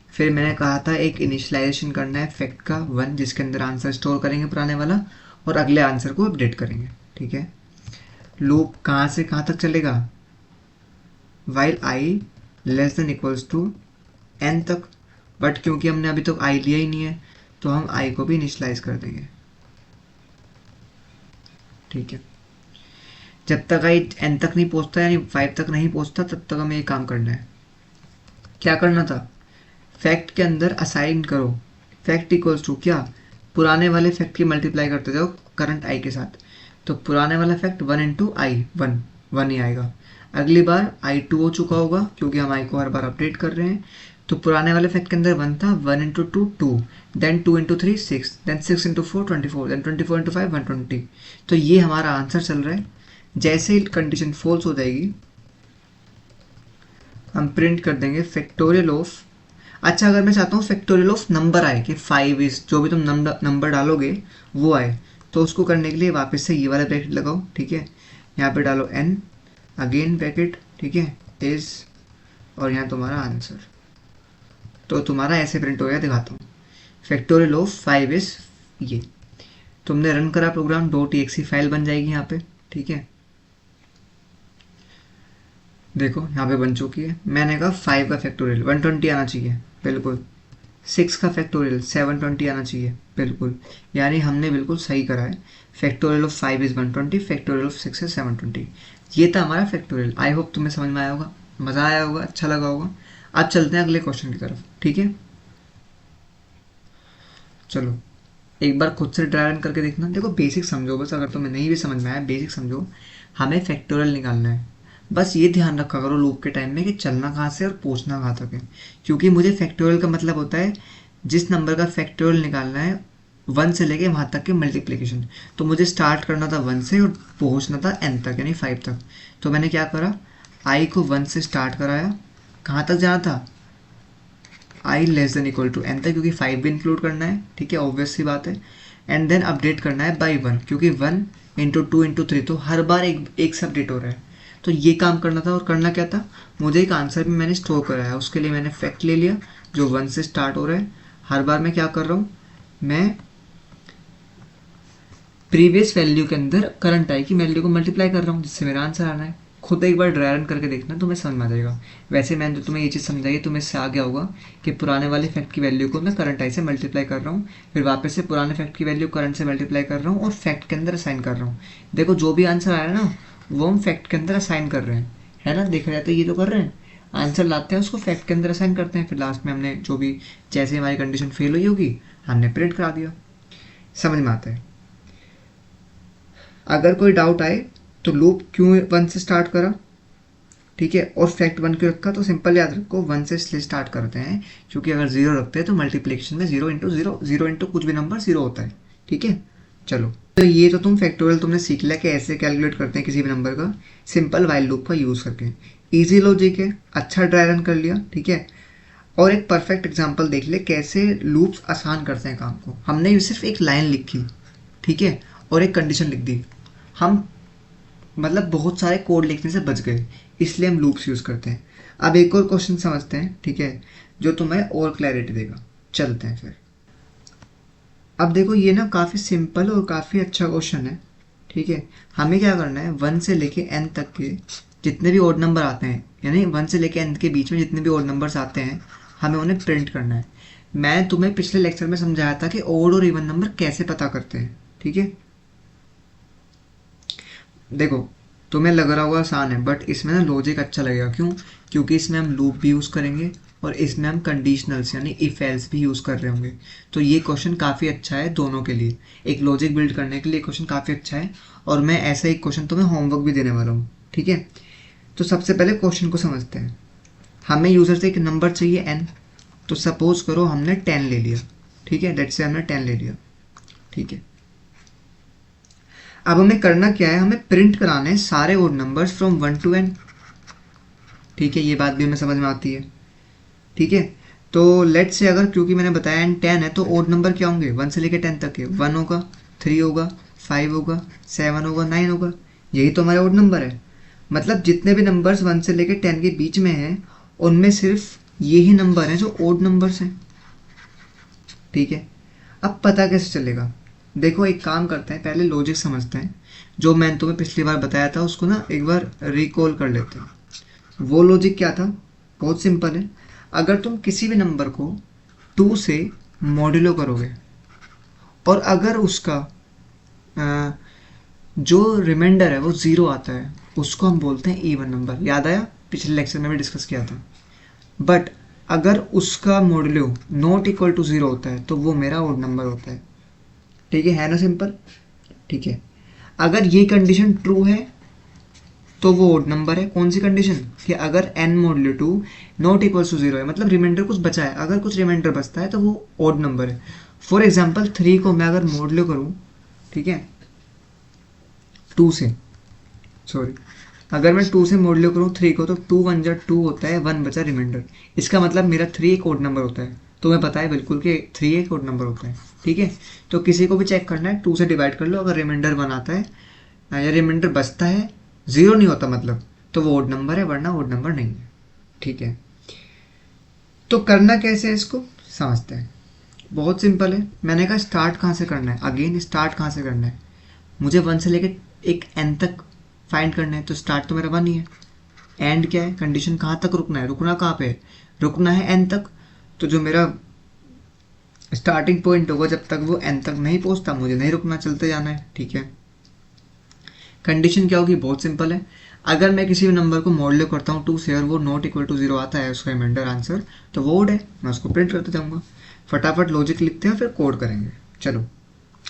फिर मैंने कहा था एक इनिशियलाइजेशन करना है फैक्ट का 1, जिसके अंदर आंसर स्टोर करेंगे पुराने वाला और अगले आंसर को अपडेट करेंगे। ठीक है, लूप कहाँ से कहाँ तक चलेगा, while i less than equals to n तक, बट क्योंकि हमने अभी तक आई लिया ही नहीं है तो हम आई को भी इनिशियलाइज कर देंगे। ठीक है, जब तक आई n तक नहीं पहुंचता, यानी 5 तक नहीं पहुंचता, तब तक हमें ये काम करना है। क्या करना था, फैक्ट के अंदर असाइन करो फैक्ट इक्वल्स टू क्या, पुराने वाले फैक्ट की मल्टीप्लाई करते जाओ करंट आई के साथ, तो पुराने वाला फैक्ट 1 इंटू आई 1 ही आएगा। अगली बार आई 2 हो चुका होगा क्योंकि हम आई को हर बार अपडेट कर रहे हैं, तो पुराने वाले फैक्ट के अंदर 1 था, 1 into 2 2, then 2 into 3 6, then 6 into 4 24, then 24 into 5 120। तो ये हमारा आंसर चल रहा है। जैसे ही कंडीशन फॉल्स हो जाएगी हम प्रिंट कर देंगे फैक्टोरियल ऑफ, अच्छा अगर मैं चाहता हूँ फैक्टोरियल ऑफ नंबर आए कि 5 इज, जो भी तुम नंबर डालोगे वो आए, तो उसको करने के लिए वापस से ये वाला ब्रैकेट लगाओ। ठीक है, यहाँ पे डालो n, अगेन ब्रैकेट, ठीक है, इज, और यहाँ तुम्हारा आंसर, तो तुम्हारा ऐसे प्रिंट हो गया, दिखाता हूँ फैक्टोरियल ऑफ 5 इज ये। तुमने रन करा प्रोग्राम, .exe फाइल बन जाएगी यहाँ पे। ठीक है, देखो यहाँ पे बन चुकी है। मैंने कहा 5 का फैक्टोरियल 120 आना चाहिए, बिल्कुल। 6 का फैक्टोरियल 720 आना चाहिए, बिल्कुल। यानी हमने बिल्कुल सही करा है। Factorial of 5 is 120, factorial of 6 is 720। ये था हमारा फैक्टोरियल। आई होप तुम्हें समझ में आया होगा, मज़ा आया होगा, अच्छा लगा होगा। अब चलते हैं अगले क्वेश्चन की तरफ। ठीक है, चलो एक बार खुद से ट्राई रन करके देखना। देखो बेसिक समझो बस, अगर तुम्हें नहीं भी समझ में आया बेसिक समझो। हमें फैक्टोरियल निकालना है, बस ये ध्यान रखा करो लूप के टाइम में कि चलना कहाँ से और पहुँचना कहाँ तक है, क्योंकि मुझे फैक्टोरियल का मतलब होता है जिस नंबर का फैक्टोरियल निकालना है 1 से लेके वहाँ तक के मल्टीप्लिकेशन। तो मुझे स्टार्ट करना था 1 से और पहुँचना था n तक यानी 5 तक। तो मैंने क्या करा, i को 1 से स्टार्ट कराया, कहाँ तक जाना था, i less than equal to n तक, क्योंकि 5 भी इंक्लूड करना है। ठीक है, ऑब्वियस सी बात है। एंड देन अपडेट करना है बाई 1, क्योंकि 1 इंटू 2 इंटू 3 तो हर बार एक से अपडेट हो रहा है। तो ये काम करना था, और करना क्या था, मुझे एक आंसर भी मैंने स्टोर कराया, उसके लिए मैंने फैक्ट ले लिया जो 1 से स्टार्ट हो रहा है। हर बार मैं क्या कर रहा हूँ, मैं प्रीवियस वैल्यू के अंदर करंट आई की वैल्यू को मल्टीप्लाई कर रहा हूँ, जिससे मेरा आंसर आना है। खुद एक बार ड्राई रन करके देखना, तुम्हें समझ में आ जाएगा। वैसे मैंने जो तुम्हें ये चीज़ समझाई, तुम्हें इससे आ गया होगा कि पुराने वाले फैक्ट की वैल्यू को मैं करंट आई से मल्टीप्लाई कर रहा हूँ, फिर वापस से पुराने फैक्ट की वैल्यू करंट से मल्टीप्लाई कर रहा हूँ और फैक्ट के अंदर असाइन कर रहा हूँ। देखो जो भी आंसर आया ना वो हम फैक्ट के अंदर असाइन कर रहे हैं, है ना। देखा जाए तो ये तो कर रहे हैं, आंसर लाते हैं उसको फैक्ट के अंदर असाइन करते हैं, फिर लास्ट में हमने जो भी जैसे हमारी कंडीशन फेल हुई होगी हमने प्रिंट करा दिया। समझ में आता है। अगर कोई डाउट आए तो लूप क्यों 1 से स्टार्ट करा, ठीक है, और फैक्ट 1 क्यों रखा, तो सिंपल याद रखो 1 से इसलिए स्टार्ट करते हैं क्योंकि अगर 0 रखते हैं तो मल्टीप्लिकेशन में 0 इंटू 0, 0 इंटू कुछ भी नंबर 0 होता है, ठीक है। चलो तो ये तो तुम फैक्टोरियल तुमने सीख लिया कि ऐसे कैलकुलेट करते हैं किसी भी नंबर का सिंपल वाइल लूप का यूज़ करके। ईजी लॉजिक है, अच्छा ड्राई रन कर लिया, ठीक है। और एक परफेक्ट एग्जांपल देख ले कैसे लूप्स आसान करते हैं काम को। हमने सिर्फ एक लाइन लिखी, ठीक है, और एक कंडीशन लिख दी, हम मतलब बहुत सारे कोड लिखने से बच गए, इसलिए हम लूप्स यूज़ करते हैं। अब एक और क्वेश्चन समझते हैं, ठीक है, जो तुम्हें और क्लैरिटी देगा। चलते हैं फिर। अब देखो ये ना काफ़ी सिंपल और काफ़ी अच्छा क्वेश्चन है, ठीक है। हमें क्या करना है, 1 से लेके n तक के जितने भी ऑड नंबर आते हैं, यानी 1 से लेके n के बीच में जितने भी ऑड नंबर्स आते हैं हमें उन्हें प्रिंट करना है। मैं तुम्हें पिछले लेक्चर में समझाया था कि ऑड और इवन नंबर कैसे पता करते हैं, ठीक है। देखो तुम्हें लग रहा होगा आसान है, बट इसमें ना लॉजिक अच्छा लगेगा। क्यों? क्योंकि इसमें हम लूप भी यूज़ करेंगे और इसमें हम कंडीशनल्स यानी इफ एल्स भी यूज़ कर रहे होंगे। तो ये क्वेश्चन काफ़ी अच्छा है दोनों के लिए, एक लॉजिक बिल्ड करने के लिए क्वेश्चन काफ़ी अच्छा है। और मैं ऐसा एक क्वेश्चन तुम्हें होमवर्क भी देने वाला हूँ, ठीक है। तो सबसे पहले क्वेश्चन को समझते हैं। हमें यूज़र से एक नंबर चाहिए n, तो सपोज करो हमने 10 ले लिया, ठीक है, लेट्स से हमने 10 ले लिया, ठीक है। अब हमें करना क्या है, हमें प्रिंट कराने हैं सारे odd numbers from 1 to n, ठीक है। ये बात भी हमें समझ में आती है, ठीक है। तो लेट्स से अगर क्योंकि मैंने बताया n 10 है तो ओड नंबर क्या होंगे 1 से लेकर 10 तक के, 1 होगा, 3 होगा, 5 होगा, 7 होगा, 9 होगा। यही तो हमारे ओड नंबर है। मतलब जितने भी नंबर्स 1 से लेकर 10 के बीच में हैं उनमें सिर्फ यही नंबर हैं जो ओड नंबर्स हैं, ठीक है। अब पता कैसे चलेगा, देखो एक काम करते हैं, पहले लॉजिक समझते हैं। जो मैंने तुम्हें पिछली बार बताया था उसको ना एक बार रिकॉल कर लेते हैं। वो लॉजिक क्या था, बहुत सिंपल है। अगर तुम किसी भी नंबर को 2 से मॉड्यूलो करोगे और अगर उसका जो रिमाइंडर है वो 0 आता है, उसको हम बोलते हैं इवन नंबर। याद आया, पिछले लेक्चर में भी डिस्कस किया था। बट अगर उसका मॉड्यूलो नॉट इक्वल टू 0 होता है तो वो मेरा ऑड नंबर होता है, ठीक है ना, सिंपल, ठीक है। अगर ये कंडीशन ट्रू है तो वो ओड नंबर है। कौन सी कंडीशन, कि अगर n modulo 2 not equal to 0 है, मतलब रिमाइंडर कुछ बचा है, अगर कुछ रिमाइंडर बचता है तो वो ओड नंबर है। फॉर एग्जांपल 3 को मैं अगर मॉड्यूलो करूँ, ठीक है, 2 से, सॉरी, अगर मैं 2 से मॉड्यूलो करूँ 3 को, तो 2 1 जा 2 होता है, 1 बचा रिमाइंडर। इसका मतलब मेरा 3 एक ओड नंबर होता है। तुम्हें पता है बिल्कुल कि 3 एक ओड नंबर होता है, ठीक है। तो किसी को भी चेक करना है 2 से डिवाइड कर लो, अगर रिमाइंडर 1 आता है या रिमाइंडर बचता है, 0 नहीं होता मतलब, तो वो ओड नंबर है, वरना ओड नंबर नहीं है, ठीक है। तो करना कैसे है इसको समझते हैं। बहुत सिंपल है। मैंने कहा स्टार्ट कहाँ से करना है, अगेन स्टार्ट कहाँ से करना है, मुझे 1 से लेकर एक n तक फाइंड करना है, तो स्टार्ट तो मेरा 1 ही है। एंड क्या है, कंडीशन कहाँ तक रुकना है, रुकना कहाँ पे है, रुकना है n तक। तो जो मेरा स्टार्टिंग पॉइंट होगा जब तक वो n तक नहीं पहुँचता मुझे नहीं रुकना, चलते जाना है, ठीक है। कंडीशन क्या होगी, बहुत सिंपल है। अगर मैं किसी भी नंबर को मॉड्यूलो करता हूँ 2 से और वो नॉट इक्वल टू 0 आता है उसका रिमाइंडर आंसर, तो वो ओड है, मैं उसको प्रिंट करते जाऊँगा। फटाफट लॉजिक लिखते हैं फिर कोड करेंगे। चलो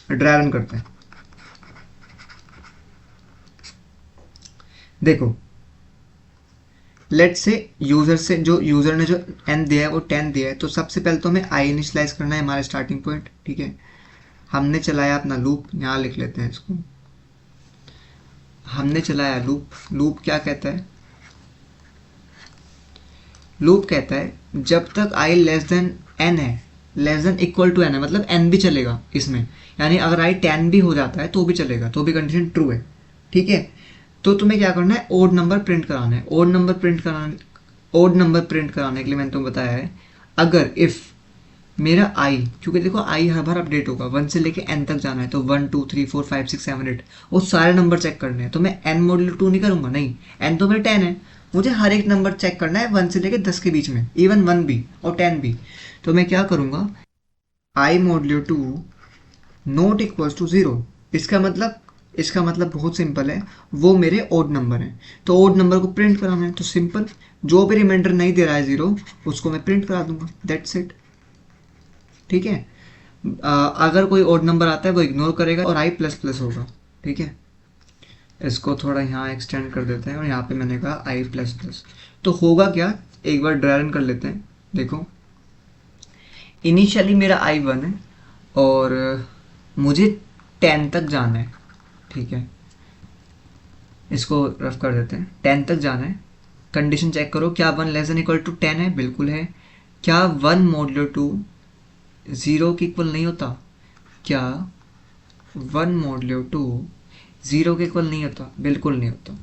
ड्राई रन करते हैं। देखो लेट्स से यूजर से जो यूजर ने जो n दिया है वो 10 दिया है, तो सबसे पहले तो हमें i इनिशियलाइज करना है, हमारा स्टार्टिंग पॉइंट, ठीक है। हमने चलाया अपना लूप, यहाँ लिख लेते हैं इसको, हमने चलाया लूप। लूप क्या कहता है, लूप कहता है जब तक i लेस देन n है, less than equal to n है, मतलब n भी चलेगा इसमें, यानी अगर i 10 भी हो जाता है तो भी चलेगा, तो भी कंडीशन ट्रू है, ठीक है। तो तुम्हें क्या करना है, ओड नंबर प्रिंट कराना है। ओड नंबर प्रिंट कराने के लिए मैंने तुम्हें बताया है, अगर इफ मेरा आई, क्योंकि देखो आई हर बार अपडेट होगा, 1 से लेके n तक जाना है, तो 1 2 3 4 5 6 7 8 वो सारे नंबर चेक करने हैं। तो मैं n मॉड्यूलो 2 नहीं करूँगा, नहीं, n तो मेरा 10 है, मुझे हर एक नंबर चेक करना है 1 से लेके 10 के बीच में, इवन 1 भी और 10 भी। तो मैं क्या करूँगा, आई मॉड्यूलो 2 नॉट इक्वल्स टू 0। इसका मतलब बहुत सिंपल है, वो मेरे ओड नंबर हैं, तो ओड नंबर को प्रिंट कराना है, तो सिंपल, जो भी रिमाइंडर नहीं दे रहा है 0 उसको मैं प्रिंट करा दूंगा, दैट्स इट। ठीक है। अगर कोई ओड नंबर आता है वो इग्नोर करेगा और आई प्लस प्लस होगा। ठीक है, इसको थोड़ा यहाँ एक्सटेंड कर देते हैं और यहाँ पे मैंने कहा आई प्लस प्लस। तो होगा क्या, एक बार ड्राई रन कर लेते हैं। देखो इनिशियली मेरा आई 1 है और मुझे 10 तक जाना है। ठीक है, इसको रफ कर देते हैं, 10 तक जाना है। कंडीशन चेक करो, क्या 1 लेस देन इक्वल टू 10 है, बिल्कुल है। क्या 1 मॉड्यूलो 2 0 के इक्वल नहीं होता, क्या 1 मॉड्यूलो 2 0 के इक्वल नहीं होता, बिल्कुल नहीं होता।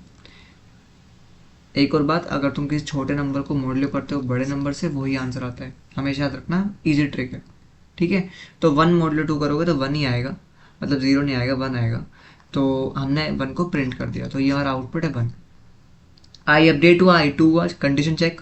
एक और बात, अगर तुम किसी छोटे नंबर को मॉड्यूलो करते हो बड़े नंबर से, वही आंसर आता है, हमेशा याद रखना, इजी ट्रिक है। ठीक है, तो 1 मॉड्यूलो 2 करोगे तो 1 ही आएगा, मतलब 0 नहीं आएगा, 1 आएगा। तो हमने 1 को प्रिंट कर दिया, तो ये हमारा आउटपुट है 1। आई अपडेट हुआ, आई 2 हुआ, कंडीशन चेक,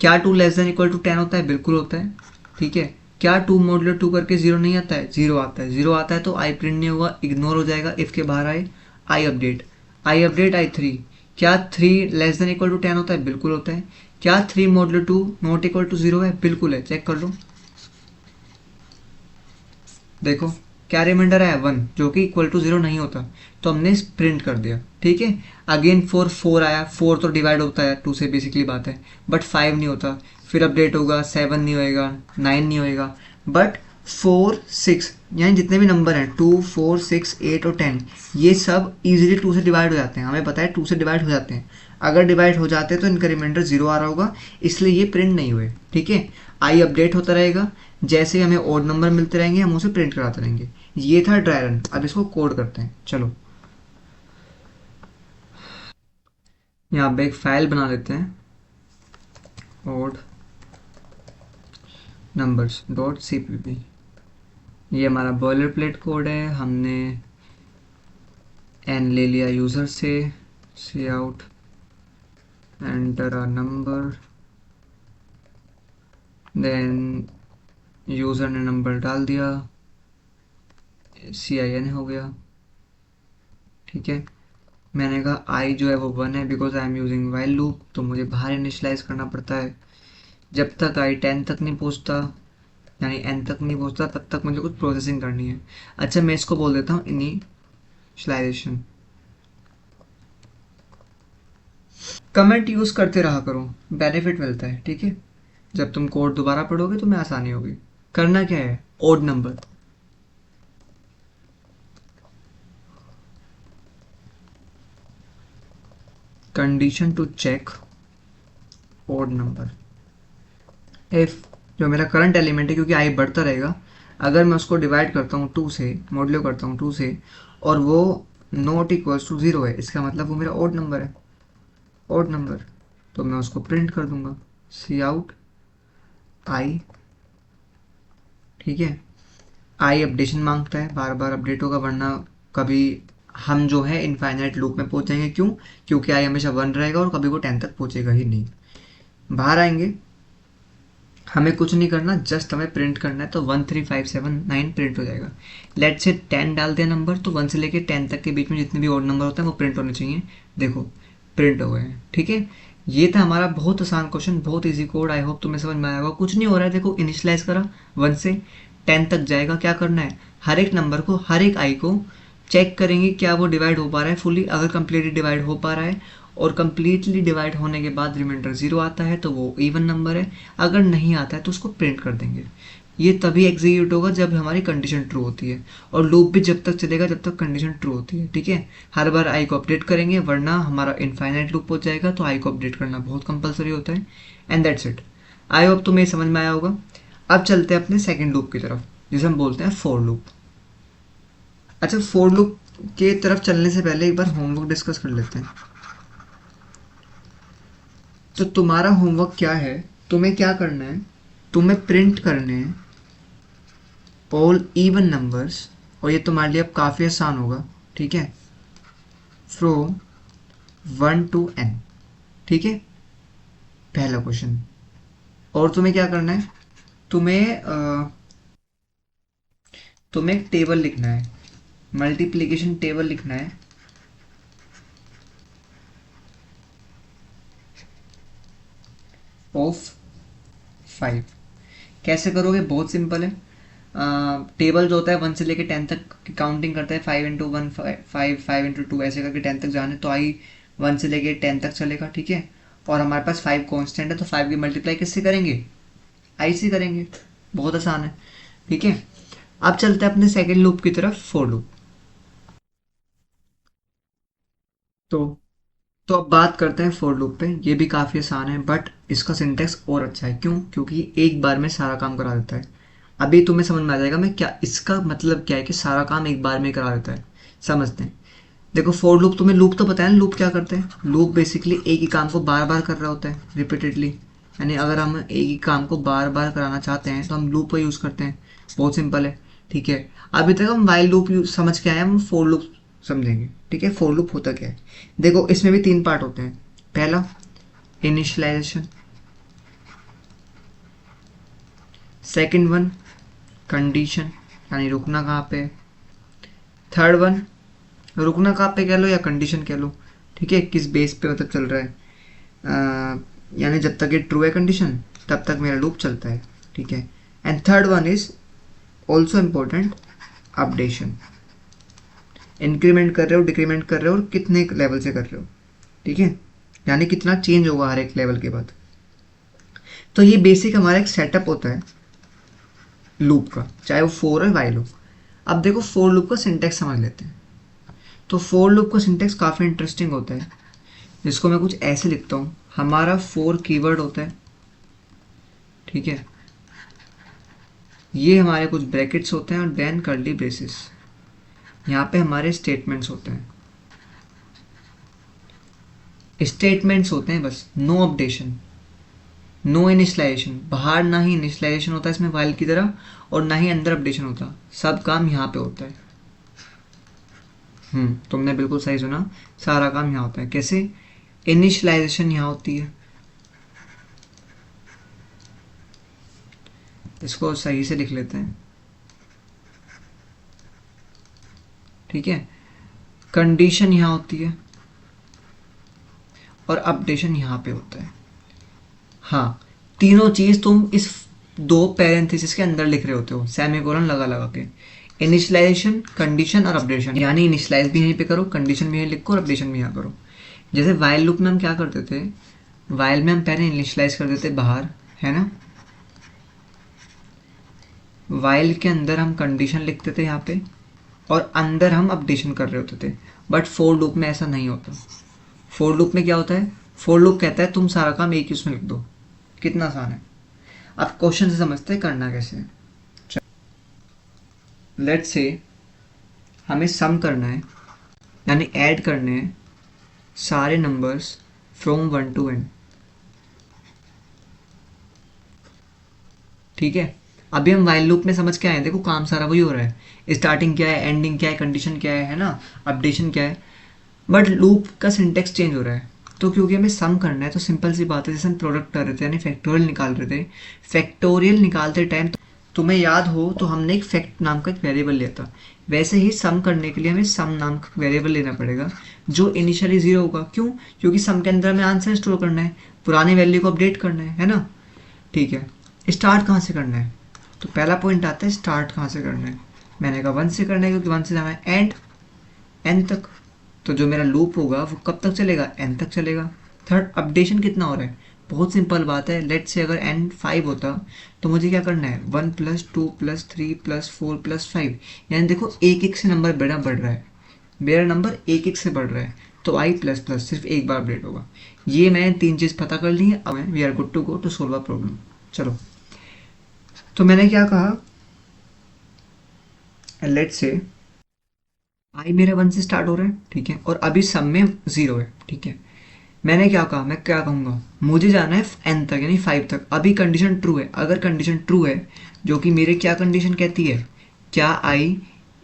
क्या 2 लेस देन इक्वल टू 10 होता है, बिल्कुल होता है। ठीक है, क्या 2 मॉड्यूलो 2 करके 0 नहीं आता है, 0 आता है, 0 आता है तो आई प्रिंट नहीं होगा, इग्नोर हो जाएगा, इफ के बाहर आए। आई अपडेट, आई अपडेट आई 3, क्या 3 लेस देन इक्वल टू 10 होता है, बिल्कुल होता है। क्या 3 मॉड्यूलो 2 नॉट इक्वल टू 0 है, बिल्कुल है, चेक कर लो। देखो क्या रिमाइंडर है 1, जो कि इक्वल टू 0 नहीं होता, तो हमने प्रिंट कर दिया। ठीक है, अगेन 4 आया, 4 तो डिवाइड होता है 2 से, बेसिकली बात है, बट 5 नहीं होता। फिर अपडेट होगा, 7 नहीं होएगा, 9 नहीं होएगा, बट 4 6 यानी जितने भी नंबर हैं 2 4 6 8 और 10, ये सब इजीली 2 से डिवाइड हो जाते हैं, हमें पता है 2 से डिवाइड हो जाते हैं। अगर डिवाइड हो जाते हैं तो इनका रिमाइंडर 0 आ रहा होगा, इसलिए ये प्रिंट नहीं हुए। ठीक है, आई अपडेट होता रहेगा, जैसे ही हमें ओड नंबर मिलते रहेंगे हम उसे प्रिंट कराते रहेंगे। ये था ड्राई रन। अब इसको कोड करते हैं, चलो यहाँ पे एक फाइल बना लेते हैं, ओड नंबर्स डॉट cpp। ये हमारा बॉयलर प्लेट कोड है, हमने एन ले लिया यूज़र से, c out enter a number, then user ने नंबर डाल दिया, CIN हो गया। ठीक है, मैंने कहा आई जो है वो 1 है, because I am using while loop, तो मुझे बाहर इनिशलाइज करना पड़ता है। जब तक आई 10 तक नहीं पहुंचता, यानी n तक नहीं पहुंचता, तब तक मुझे कुछ प्रोसेसिंग करनी है। अच्छा, मैं इसको बोल देता हूँ इनिशलाइजेशन। कमेंट यूज़ करते रहा करो, बेनिफिट मिलता है। ठीक है, जब तुम कोड दोबारा पढ़ोगे तो मैं आसानी होगी। करना क्या है, odd number, condition to check odd number, if जो मेरा करंट एलिमेंट है, क्योंकि आई बढ़ता रहेगा, अगर मैं उसको डिवाइड करता हूँ 2 से, मॉड्यूलो करता हूँ 2 से, और वो नॉट इक्वल्स टू 0 है, इसका मतलब वो मेरा ओड नंबर है, ओड नंबर, तो मैं उसको प्रिंट कर दूंगा, सी आउट आई। ठीक है, आई अपडेशन मांगता है, बार बार अपडेट होगा, वरना कभी हम जो है इनफाइनाइट लूप में पहुंच जाएंगे। क्यों, क्योंकि आई हमेशा 1 रहेगा और कभी वो 10 तक पहुंचेगा ही नहीं। बाहर आएंगे, हमें कुछ नहीं करना, जस्ट हमें प्रिंट करना है, तो 1 3 5 7 9 प्रिंट हो जाएगा। लेट से 10 डालते हैं नंबर, तो 1 से लेके 10 तक के बीच में जितने भी ऑड नंबर होते हैं वो प्रिंट होने चाहिए। देखो प्रिंट हो गए हैं। ठीक है, ये था हमारा बहुत आसान क्वेश्चन, बहुत इजी कोड, आई होप तुम्हें समझ में आएगा। कुछ नहीं हो रहा है, देखो इनिशियलाइज करा, 1 से 10 तक जाएगा, क्या करना है, हर एक नंबर को, हर एक आई को चेक करेंगे क्या वो डिवाइड हो पा रहा है फुली, अगर कम्प्लीटली डिवाइड हो पा रहा है और कम्प्लीटली डिवाइड होने के बाद रिमाइंडर 0 आता है तो वो इवन नंबर है, अगर नहीं आता है तो उसको प्रिंट कर देंगे। ये तभी एग्जीक्यूट होगा जब हमारी कंडीशन ट्रू होती है, और लूप भी जब तक चलेगा जब तक कंडीशन ट्रू होती है। ठीक है, हर बार आई को अपडेट करेंगे, वरना हमारा इनफाइनाइट लूप हो जाएगा, तो आई को अपडेट करना बहुत कंपलसरी होता है। And that's it. I hope तुम्हें समझ में आया होगा। अब चलते हैं अपने सेकेंड लूप की तरफ, जिसे हम बोलते हैं फोर लूप। अच्छा, फोर लूप के तरफ चलने से पहले एक बार होमवर्क डिस्कस कर लेते हैं। तो तुम्हारा होमवर्क क्या है, तुम्हें क्या करना है, तुम्हें प्रिंट करने हैं ऑल इवन नंबर्स, और ये तुम्हारे लिए अब काफ़ी आसान होगा, ठीक है, फ्रॉम 1 to n, ठीक है, पहला क्वेश्चन। और तुम्हें क्या करना है, तुम्हें एक टेबल लिखना है, मल्टीप्लिकेशन टेबल लिखना है ऑफ 5। कैसे करोगे, बहुत सिंपल है। टेबल जो होता है 1 से लेके 10 तक की काउंटिंग करता है, 5 × 1 5, 5 × 2 ऐसे करके 10 तक जाने, तो आई 1 से लेके 10 तक चलेगा, ठीक है। और हमारे पास 5 कांस्टेंट है, तो 5 की मल्टीप्लाई किससे करेंगे, आई से करेंगे। बहुत आसान है, ठीक है। अब चलते हैं अपने सेकेंड लूप की तरफ, फोर लूप। तो तो अब बात करते हैं फोर लूप पे। ये भी काफ़ी आसान है, बट इसका सिंटेक्स और अच्छा है। क्यों? क्योंकि एक बार में सारा काम करा देता है। अभी तुम्हें समझ में आ जाएगा मैं क्या, इसका मतलब क्या है कि सारा काम एक बार में करा देता है। समझते हैं। देखो, फोर लूप, तुम्हें लूप तो पता है ना, लूप क्या करते हैं। लूप बेसिकली एक ही काम को बार बार कर रहा होता है, रिपीटेडली। यानी अगर हम एक ही काम को बार बार कराना चाहते हैं तो हम लूप का यूज़ करते हैं। बहुत सिंपल है, ठीक है। अभी तक हम वाइल लूप समझ के आए हैं, हम फोर लूप समझेंगे, ठीक है। फोर लूप होता क्या है, देखो इसमें भी 3 पार्ट होते हैं। पहला, इनिशियलाइजेशन। सेकंड वन, कंडीशन, यानी रुकना कहाँ पे। थर्ड वन, रुकना कहाँ पे कह लो या कंडीशन कह लो, ठीक है, किस बेस पे मतलब चल रहा है। यानी जब तक ये ट्रू है कंडीशन, तब तक मेरा लूप चलता है, ठीक है। And third one is also important, updation. Increment कर रहे हो, डिक्रीमेंट कर रहे हो, और कितने लेवल से कर रहे हो, ठीक है, यानी कितना चेंज होगा हर एक लेवल के बाद। तो ये बेसिक हमारा एक सेटअप होता है लूप का, चाहे वो फोर है वाइल हो। अब देखो फोर लूप का सिंटेक्स समझ लेते हैं। तो फोर लूप का सिंटेक्स काफ़ी इंटरेस्टिंग होता है, जिसको मैं कुछ ऐसे लिखता हूँ। हमारा फोर कीवर्ड होता है, ठीक है, ये हमारे कुछ ब्रैकेट्स होते हैं, और देन कर्ली ब्रेसेस, यहाँ पे हमारे स्टेटमेंट्स होते हैं। स्टेटमेंट्स होते हैं बस, नो अपडेशन, नो इनिशलाइजेशन। बाहर ना ही इनिशलाइजेशन होता है इसमें वाइल की तरह, और ना ही अंदर अपडेशन होता। सब काम यहाँ पे होता है। तुमने बिल्कुल सही सुना, सारा काम यहाँ होता है। कैसे? इनिशलाइजेशन यहाँ होती है, इसको सही से लिख लेते हैं, ठीक है। कंडीशन यहाँ होती है, और अपडेशन यहाँ पे होता है। हाँ, तीनों चीज तुम इस दो पैरेंथेसिस के अंदर लिख रहे होते हो, सेमीकोलन लगा लगा के। इनिशियलाइजेशन, कंडीशन और अपडेशन, यानी इनिशियलाइज भी यहीं पे करो, कंडीशन भी यहीं लिखो, और अपडेशन भी यहाँ करो। जैसे वाइल लूप में हम क्या करते थे, वाइल में हम पहले इनिशियलाइज कर देते बाहर, है ना। वाइल के अंदर हम कंडीशन लिखते थे यहाँ पे, और अंदर हम अपडेशन कर रहे होते थे। बट फोर लूप में ऐसा नहीं होता। फोर लूप में क्या होता है, फोर लूप कहता है तुम सारा काम एक ही उसमें लिख दो। कितना आसान है। अब क्वेश्चन से समझते हैं करना कैसे है। लेट्स से हमें सम करना है, यानी ऐड करने हैं सारे नंबर्स फ्रॉम 1 to n, ठीक है। अभी हम वाइल लूप में समझ के आए हैं, देखो काम सारा वही हो रहा है। स्टार्टिंग क्या है, एंडिंग क्या है, कंडीशन क्या है ना, अपडेशन क्या है। बट लूप का सिंटेक्स चेंज हो रहा है। तो क्योंकि हमें सम करना है, तो सिंपल सी बात है, जैसे हम प्रोडक्ट कर रहे थे यानी फैक्टोरियल निकाल रहे थे, फैक्टोरियल निकालते टाइम तुम्हें याद हो तो हमने एक फैक्ट नाम का एक वेरिएबल लिया था। वैसे ही सम करने के लिए हमें सम नाम का वेरिएबल लेना पड़ेगा, जो इनिशियली 0 होगा। क्यों? क्योंकि सम के अंदर हमें आंसर स्टोर करना है, पुराने वैल्यू को अपडेट करना है ना, ठीक है। स्टार्ट कहाँ से करना है, तो पहला पॉइंट आता है स्टार्ट कहाँ से करना है। मैंने कहा 1 से करना है, क्योंकि 1 से जाना है एंड एन तक। तो जो मेरा लूप होगा वो कब तक चलेगा, एन तक चलेगा। थर्ड, अपडेशन कितना हो रहा है, बहुत सिंपल बात है। लेट से अगर एन 5 होता तो मुझे क्या करना है, 1 + 2 + 3 + 4 + 5, यानी देखो एक एक से नंबर बढ़ रहा है, मेरा नंबर एक एक से बढ़ रहा है। तो आई प्लस प्लस सिर्फ एक बार अपडेट होगा। ये मैंने 3 चीज़ पता कर ली है। अब we are good to go to solve a problem. चलो, तो मैंने क्या कहा, लेट से आई मेरा 1 से स्टार्ट हो रहा है, ठीक है, और अभी सब में 0 है, ठीक है। मैंने क्या कहा, मैं क्या कहूँगा, मुझे जाना है एन तक, यानी 5 तक। अभी कंडीशन ट्रू है, अगर कंडीशन ट्रू है, जो कि मेरे क्या कंडीशन कहती है, क्या आई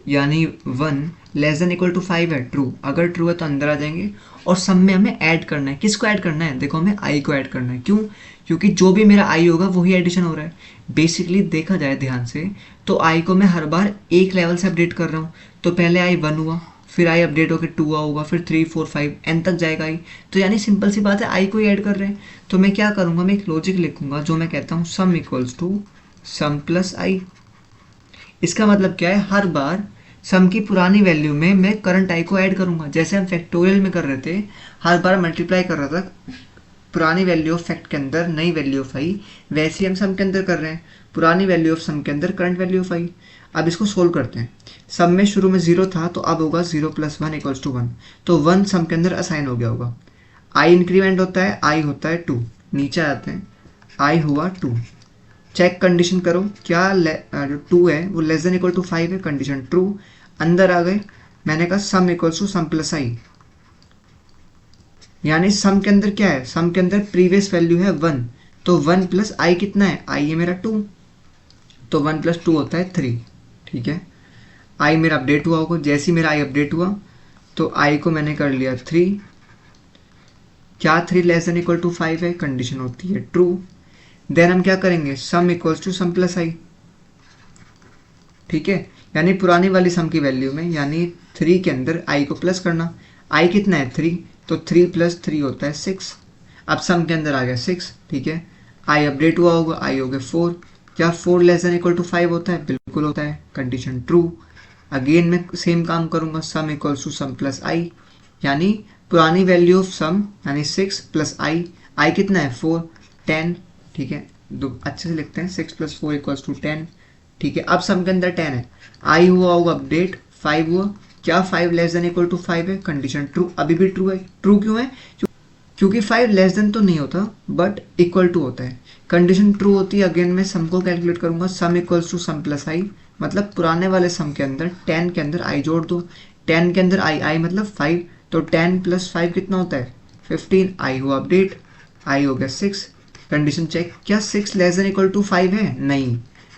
यानी 1 लेस देन इक्वल टू 5 है? ट्रू। अगर ट्रू है तो अंदर आ जाएंगे और सम में हमें ऐड करना है। किसको ऐड करना है? देखो हमें आई को ऐड करना है। क्यों? क्योंकि जो भी मेरा आई होगा वही एडिशन हो रहा है। बेसिकली देखा जाए ध्यान से तो आई को मैं हर बार एक लेवल से अपडेट कर रहा हूँ। तो पहले आई 1 हुआ, फिर आई अपडेट होकर 2 होगा, फिर 3 4 5 एन तक जाएगा आई। तो यानी सिंपल सी बात है, आई को ही ऐड कर रहे हैं। तो मैं क्या करूँगा, मैं एक लॉजिक लिखूंगा जो मैं कहता हूँ sum equals to sum plus i. इसका मतलब क्या है, हर बार सम की पुरानी वैल्यू में मैं करंट आई को ऐड करूंगा। जैसे हम फैक्टोरियल में कर रहे थे, हर बार मल्टीप्लाई कर रहा था पुरानी वैल्यू ऑफ फैक्ट के अंदर नई वैल्यू ऑफ आई, वैसे ही हम सम के अंदर कर रहे हैं, पुरानी वैल्यू ऑफ सम के अंदर करंट वैल्यू ऑफ आई। अब इसको सोल्व करते हैं। सम में शुरू में 0 था तो अब होगा 0 + 1 = 1। तो 1 सम के अंदर असाइन हो गया होगा। आई इंक्रीमेंट होता है, आई होता है 2। नीचे आते हैं, आई हुआ 2। चेक कंडीशन करो, क्या जो 2 है वो लेस देन इक्वल टू 5 है, कंडीशन ट्रू। अंदर आ गए, मैंने कहा sum equals to sum plus i, यानी सम के अंदर क्या है, सम के अंदर प्रीवियस वैल्यू है 1, तो 1 प्लस आई कितना है, आई है मेरा 2, तो 1 + 2 होता है 3। ठीक है, आई मेरा अपडेट हुआ होगा। जैसे ही मेरा आई अपडेट हुआ तो आई को मैंने कर लिया 3। क्या 3 लेस देन इक्वल टू 5 है, कंडीशन होती है ट्रू। देन हम क्या करेंगे, sum equals to sum plus i. ठीक है, यानी पुरानी वाली सम की वैल्यू में यानी 3 के अंदर आई को प्लस करना। आई कितना है 3, तो 3 + 3 होता है 6। अब सम के अंदर आ गया 6। ठीक है, आई अपडेट हुआ होगा, आई हो गया 4। क्या 4 लेस देन इक्वल टू 5 होता है, बिल्कुल होता है, कंडीशन ट्रू। अगेन मैं सेम काम करूंगा, sum equals to sum plus i, यानी पुरानी वैल्यू ऑफ सम यानी 6 + आई कितना है 4, 10। ठीक है, दो अच्छे से लिखते हैं, 6 + 4 = 10। ठीक है, अब सम के अंदर 10 है, आई हुआ होगा अपडेट 5 हुआ। क्या 5 लेस देन इक्वल टू 5 है, कंडीशन ट्रू, अभी भी ट्रू है। ट्रू क्यों है, क्योंकि 5 लेस देन तो नहीं होता बट इक्वल टू होता है। कंडीशन ट्रू होती है। अगेन मैं सम को कैलकुलेट करूंगा, sum equals to sum plus i, मतलब पुराने वाले सम के अंदर 10 के अंदर आई जोड़ दो। 10 के अंदर आई मतलब 5, तो 10 + 5 कितना होता है 15। आई हुआ अपडेट, आई हो गया 6। कंडीशन चेक, क्या 6 लेस देन इक्वल टू 5 है, नहीं।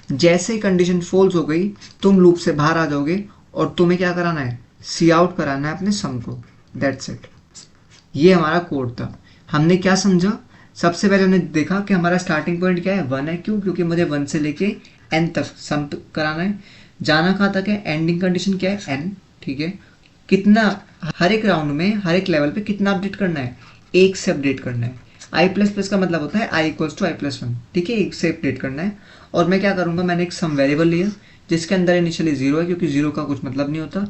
जैसे ही कंडीशन फॉल्स हो गई तुम लूप से बाहर आ जाओगे और तुम्हें क्या कराना है, सी आउट कराना है अपने सम को। दैट्स इट, ये हमारा कोड था। हमने क्या समझा, सबसे पहले हमने देखा कि हमारा स्टार्टिंग पॉइंट क्या है, 1 है। क्यों? क्योंकि मुझे 1 से लेके n तक सम कराना है। जाना कहाँ तक है, एंडिंग कंडीशन क्या है n। ठीक है, कितना हर एक राउंड में हर एक लेवल पे कितना अपडेट करना है, 1 से अपडेट करना है। आई प्लस प्लस का मतलब होता है I equals to I plus 1। ठीक है, 1 से अपडेट करना है। और मैं क्या करूँगा, मैंने एक सम वेरिएबल लिया जिसके अंदर इनिशियली 0 है, क्योंकि 0 का कुछ मतलब नहीं होता।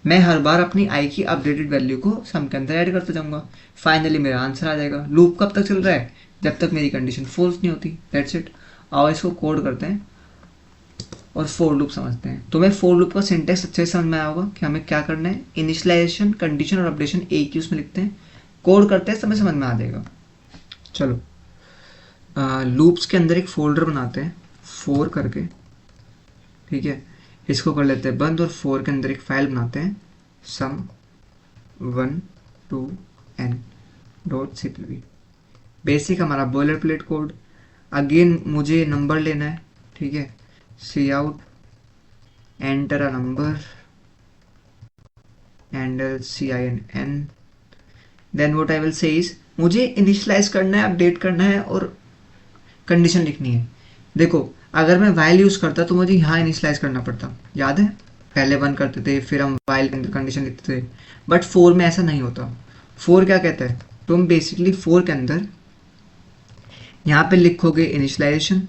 मैं हर बार अपनी आई की अपडेटेड वैल्यू को सम के अंदर ऐड करता जाऊंगा। फाइनली मेरा आंसर आ जाएगा। लूप कब तक चल रहा है, जब तक मेरी कंडीशन फॉल्स नहीं होती। That's it. आओ इसको कोड करते हैं और फोर लूप समझते हैं। तो मैं फोर लूप का सिंटेक्स अच्छे से समझ में आया होगा कि हमें क्या करना है। इनिशियलाइजेशन, कंडीशन और अपडेशन एक ही उसमें लिखते हैं, कोड करते हैं, समय समझ में आ जाएगा। चलो लूप्स के अंदर एक फोल्डर बनाते हैं, फोर करके। ठीक है, इसको कर लेते हैं बंद और फोर के अंदर एक फाइल बनाते हैं, सम 1 to n.cpp। बेसिक हमारा बॉयलर प्लेट कोड। अगेन मुझे नंबर लेना है। ठीक है, c out, enter a number and CIN। Then what I will say is, मुझे इनिशियलाइज करना है, अपडेट करना है और कंडीशन लिखनी है। देखो अगर मैं वाइल यूज करता तो मुझे यहाँ इनिशियलाइज करना पड़ता, याद है, पहले 1 करते थे फिर हम वाइल के अंदर कंडीशन लिखते थे। बट 4 में ऐसा नहीं होता। 4 क्या कहता है, तुम बेसिकली 4 के अंदर यहाँ पे लिखोगे इनिशियलाइजेशन,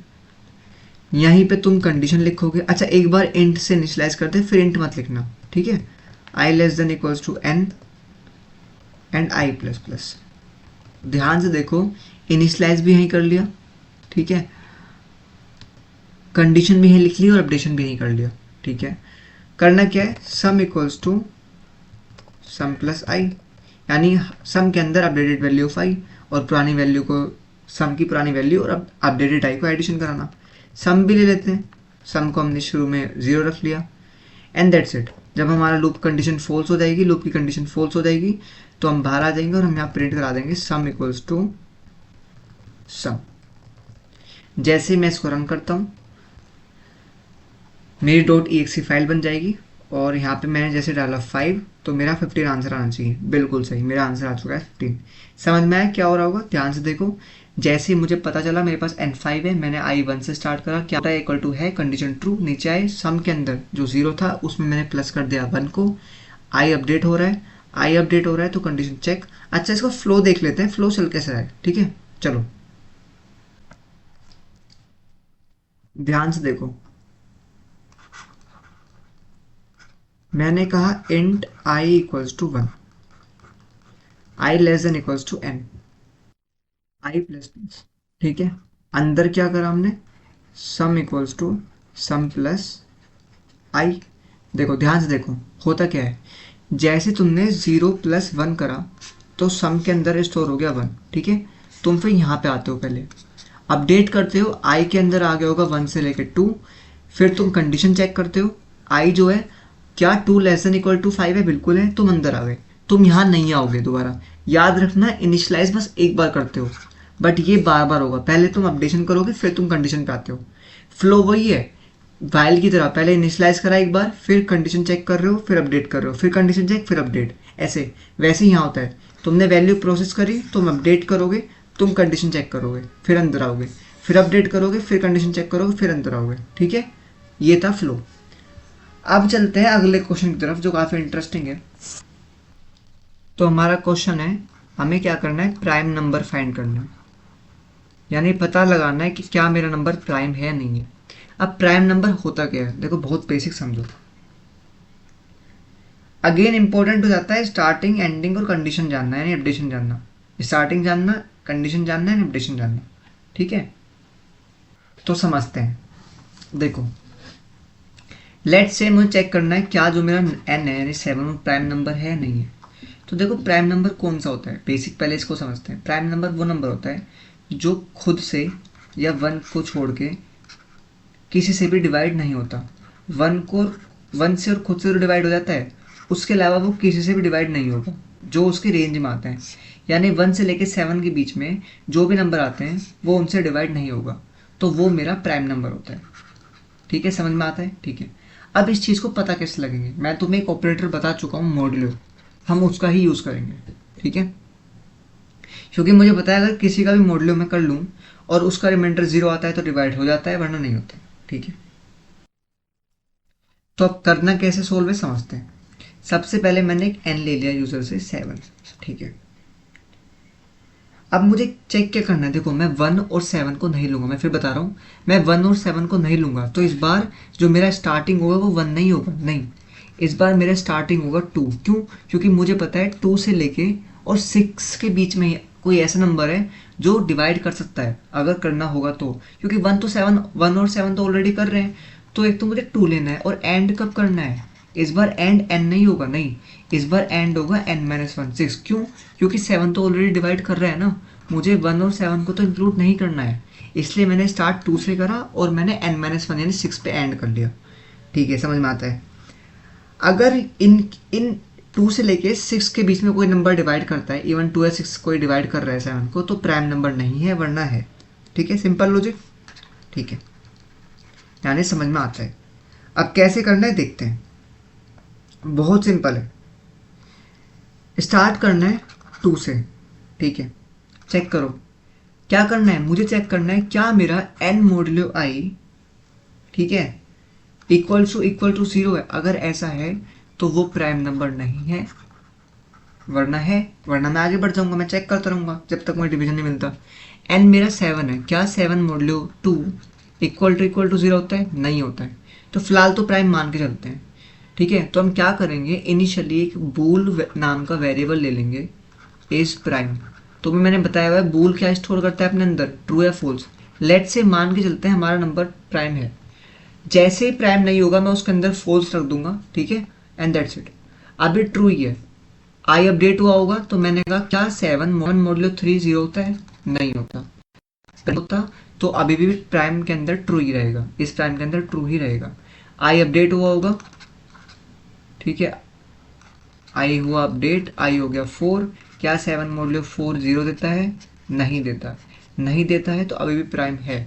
यहीं पे तुम कंडीशन लिखोगे। अच्छा एक बार इंट से इनिशियलाइज करते फिर इंट मत लिखना। ठीक है, i less than equals to n and i plus plus. ध्यान से देखो, इनिशियलाइज भी यहीं कर लिया। ठीक है, कंडीशन भी यहीं लिख ली और अपडेशन भी यहीं कर लिया। ठीक है, करना क्या है, sum equals to sum plus i, यानी सम के अंदर अपडेटेड वैल्यू ऑफ आई और पुरानी वैल्यू को, सम की पुरानी वैल्यू और अपडेटेड आई को एडिशन कराना। सम भी ले लेते हैं, सम को हमने शुरू में 0 रख लिया एंड दैट्स इट। जब हमारा लूप कंडीशन फॉल्स हो जाएगी, लूप की कंडीशन फॉल्स हो जाएगी तो हम बाहर आ जाएंगे और हम यहाँ प्रिंट करा देंगे सम इक्वल्स टू सम। जैसे मैं इसको रन करता हूँ मेरी डॉट ई फाइल बन जाएगी और यहाँ पे मैंने जैसे डाला 5 तो मेरा 15 आंसर आना चाहिए। बिल्कुल सही, मेरा आंसर आ चुका है 15। समझ में आया क्या हो रहा होगा? ध्यान से देखो, जैसे ही मुझे पता चला मेरे पास n5 है, मैंने i1 से स्टार्ट करा, क्या इक्वल टू है, कंडीशन ट्रू, नीचे आए सम के अंदर जो 0 था उसमें मैंने प्लस कर दिया 1 को, i अपडेट हो रहा है, i अपडेट हो रहा है तो कंडीशन चेक। अच्छा, इसका फ्लो देख लेते हैं, फ्लो चल कैसे रहा है। ठीक है, चलो ध्यान से देखो, मैंने कहा int i equals to 1, i less than equals to n, i plus plus. ठीक है, अंदर क्या करा हमने, sum equals to sum plus i. देखो ध्यान से देखो, होता क्या है, जैसे तुमने 0 + 1 करा तो सम के अंदर स्टोर हो गया 1। ठीक है, तुम फिर यहाँ पे आते हो, पहले अपडेट करते हो, आई के अंदर आ गया होगा 1 से लेकर 2, फिर तुम कंडीशन चेक करते हो, आई जो है क्या 2 लेस देन इक्वल टू 5 है, बिल्कुल है, तुम अंदर आ गए, तुम यहाँ नहीं आओगे दोबारा। याद रखना, इनिशियलाइज बस एक बार करते हो, बट ये बार बार होगा, पहले तुम अपडेशन करोगे फिर तुम कंडीशन पे आते हो। फ्लो वही है वाइल की तरह, पहले इनिशियलाइज करा एक बार, फिर कंडीशन चेक कर रहे हो, फिर अपडेट कर रहे हो, फिर कंडीशन चेक, फिर अपडेट, ऐसे वैसे ही यहाँ होता है। तुमने वैल्यू प्रोसेस करी, तुम अपडेट करोगे, तुम कंडीशन चेक करोगे, फिर अंदर आओगे, फिर अपडेट करोगे, फिर कंडीशन चेक करोगे, फिर अंदर आओगे। ठीक है, ये था फ्लो। अब चलते हैं अगले क्वेश्चन की तरफ जो काफ़ी इंटरेस्टिंग है। तो हमारा क्वेश्चन है, हमें क्या करना है, प्राइम नंबर फाइंड करना है, यानी पता लगाना है कि क्या मेरा नंबर प्राइम है या नहीं है। अब प्राइम नंबर होता क्या है, देखो बहुत बेसिक समझो। अगेन इंपॉर्टेंट हो जाता है स्टार्टिंग, एंडिंग और कंडीशन जानना, यानी अपडेशन जानना। स्टार्टिंग जानना, कंडीशन जानना है, अपडेशन जानना। ठीक है, तो समझते हैं। देखो लेट्स से मुझे चेक करना है क्या जो मेरा n है यानी 7 वो प्राइम नंबर है या नहीं है। तो देखो प्राइम नंबर कौन सा होता है, बेसिक पहले इसको समझते हैं। प्राइम नंबर वो नंबर होता है जो खुद से या 1 को छोड़ के किसी से भी डिवाइड नहीं होता। 1 से और खुद से तो डिवाइड हो जाता है, उसके अलावा वो किसी से भी डिवाइड नहीं होगा जो उसके रेंज में आता है। यानी 1 से लेके 7 के बीच में जो भी नंबर आते हैं वो उनसे डिवाइड नहीं होगा, तो वो मेरा प्राइम नंबर होता है। ठीक है, समझ में आता है? ठीक है, अब इस चीज़ को पता कैसे लगेंगे, मैं तुम्हें एक ऑपरेटर बता चुका हूँ मॉड्यूलो, हम उसका ही यूज़ करेंगे। ठीक है, क्योंकि मुझे पता है अगर किसी का भी मॉड्यूलो मैं कर लूँ और उसका रिमाइंडर 0 आता है तो डिवाइड हो जाता है, वरना नहीं होता। ठीक है, तो अब करना कैसे सोल्व है समझते हैं। सबसे पहले मैंने एक n ले लिया यूज़र से 7। ठीक है, अब मुझे चेक क्या करना है, देखो मैं 1 और 7 को नहीं लूँगा, मैं फिर बता रहा हूँ, मैं 1 और 7 को नहीं लूँगा, तो इस बार जो मेरा स्टार्टिंग होगा वो 1 नहीं होगा, नहीं, इस बार मेरा स्टार्टिंग होगा 2। क्यों? क्योंकि मुझे पता है 2 से लेके और 6 के बीच में कोई ऐसा नंबर है जो डिवाइड कर सकता है अगर करना होगा तो, क्योंकि 1 और 7 तो ऑलरेडी कर रहे हैं, तो एक तो मुझे 2 लेना है। और एंड कब करना है, इस बार एंड n नहीं होगा, नहीं, इस बार एंड होगा n-1 6। क्यों? क्योंकि 7 तो ऑलरेडी डिवाइड कर रहा है ना, मुझे 1 और 7 को तो इंक्लूड नहीं करना है, इसलिए मैंने स्टार्ट 2 से करा और मैंने n-1 यानी 6 पे एंड कर लिया। ठीक है, समझ में आता है? अगर इन इन 2 से लेके 6 के बीच में कोई नंबर डिवाइड करता है, इवन 2 या 6 कोई डिवाइड कर रहा है 7 को, तो प्राइम नंबर नहीं है, वरना है। ठीक है, सिंपल लॉजिक। ठीक है, यानी समझ में आता है। अब कैसे करना है देखते हैं, बहुत सिंपल है। स्टार्ट करना है 2 से। ठीक है, चेक करो क्या करना है, मुझे चेक करना है क्या मेरा n मॉड्यूलो i, ठीक है, इक्वल टू 0 है। अगर ऐसा है तो वो प्राइम नंबर नहीं है, वरना है, वरना मैं आगे बढ़ जाऊंगा, मैं चेक करता रहूंगा जब तक मुझे डिवीजन नहीं मिलता। n मेरा 7 है, क्या 7 मॉड्यूलो 2 इक्वल टू 0 होता है? नहीं होता है, तो फिलहाल तो प्राइम मान के चलते हैं। ठीक है, तो हम क्या करेंगे, इनिशियली एक बूल नाम का वेरिएबल ले लेंगे, इज प्राइम। तो भी मैंने बताया हुआ है बूल क्या स्टोर करता है अपने अंदर, ट्रू या फॉल्स। लेट से मान के चलते हैं हमारा नंबर प्राइम है, जैसे ही प्राइम नहीं होगा मैं उसके अंदर फॉल्स रख दूंगा। ठीक है, एंड दैट्स इट। अभी ट्रू ही है, आई अपडेट हुआ होगा तो मैंने कहा क्या 7 मॉड्यूलो 3 0 होता है? नहीं होता, होता तो अभी भी प्राइम के अंदर ट्रू ही रहेगा, इस प्राइम के अंदर ट्रू ही रहेगा। आई अपडेट हुआ होगा, ठीक है, आई हुआ अपडेट, आई हो गया 4, क्या 7 मॉड्यूलो 4 0 देता है? नहीं देता, नहीं देता है तो अभी भी प्राइम है।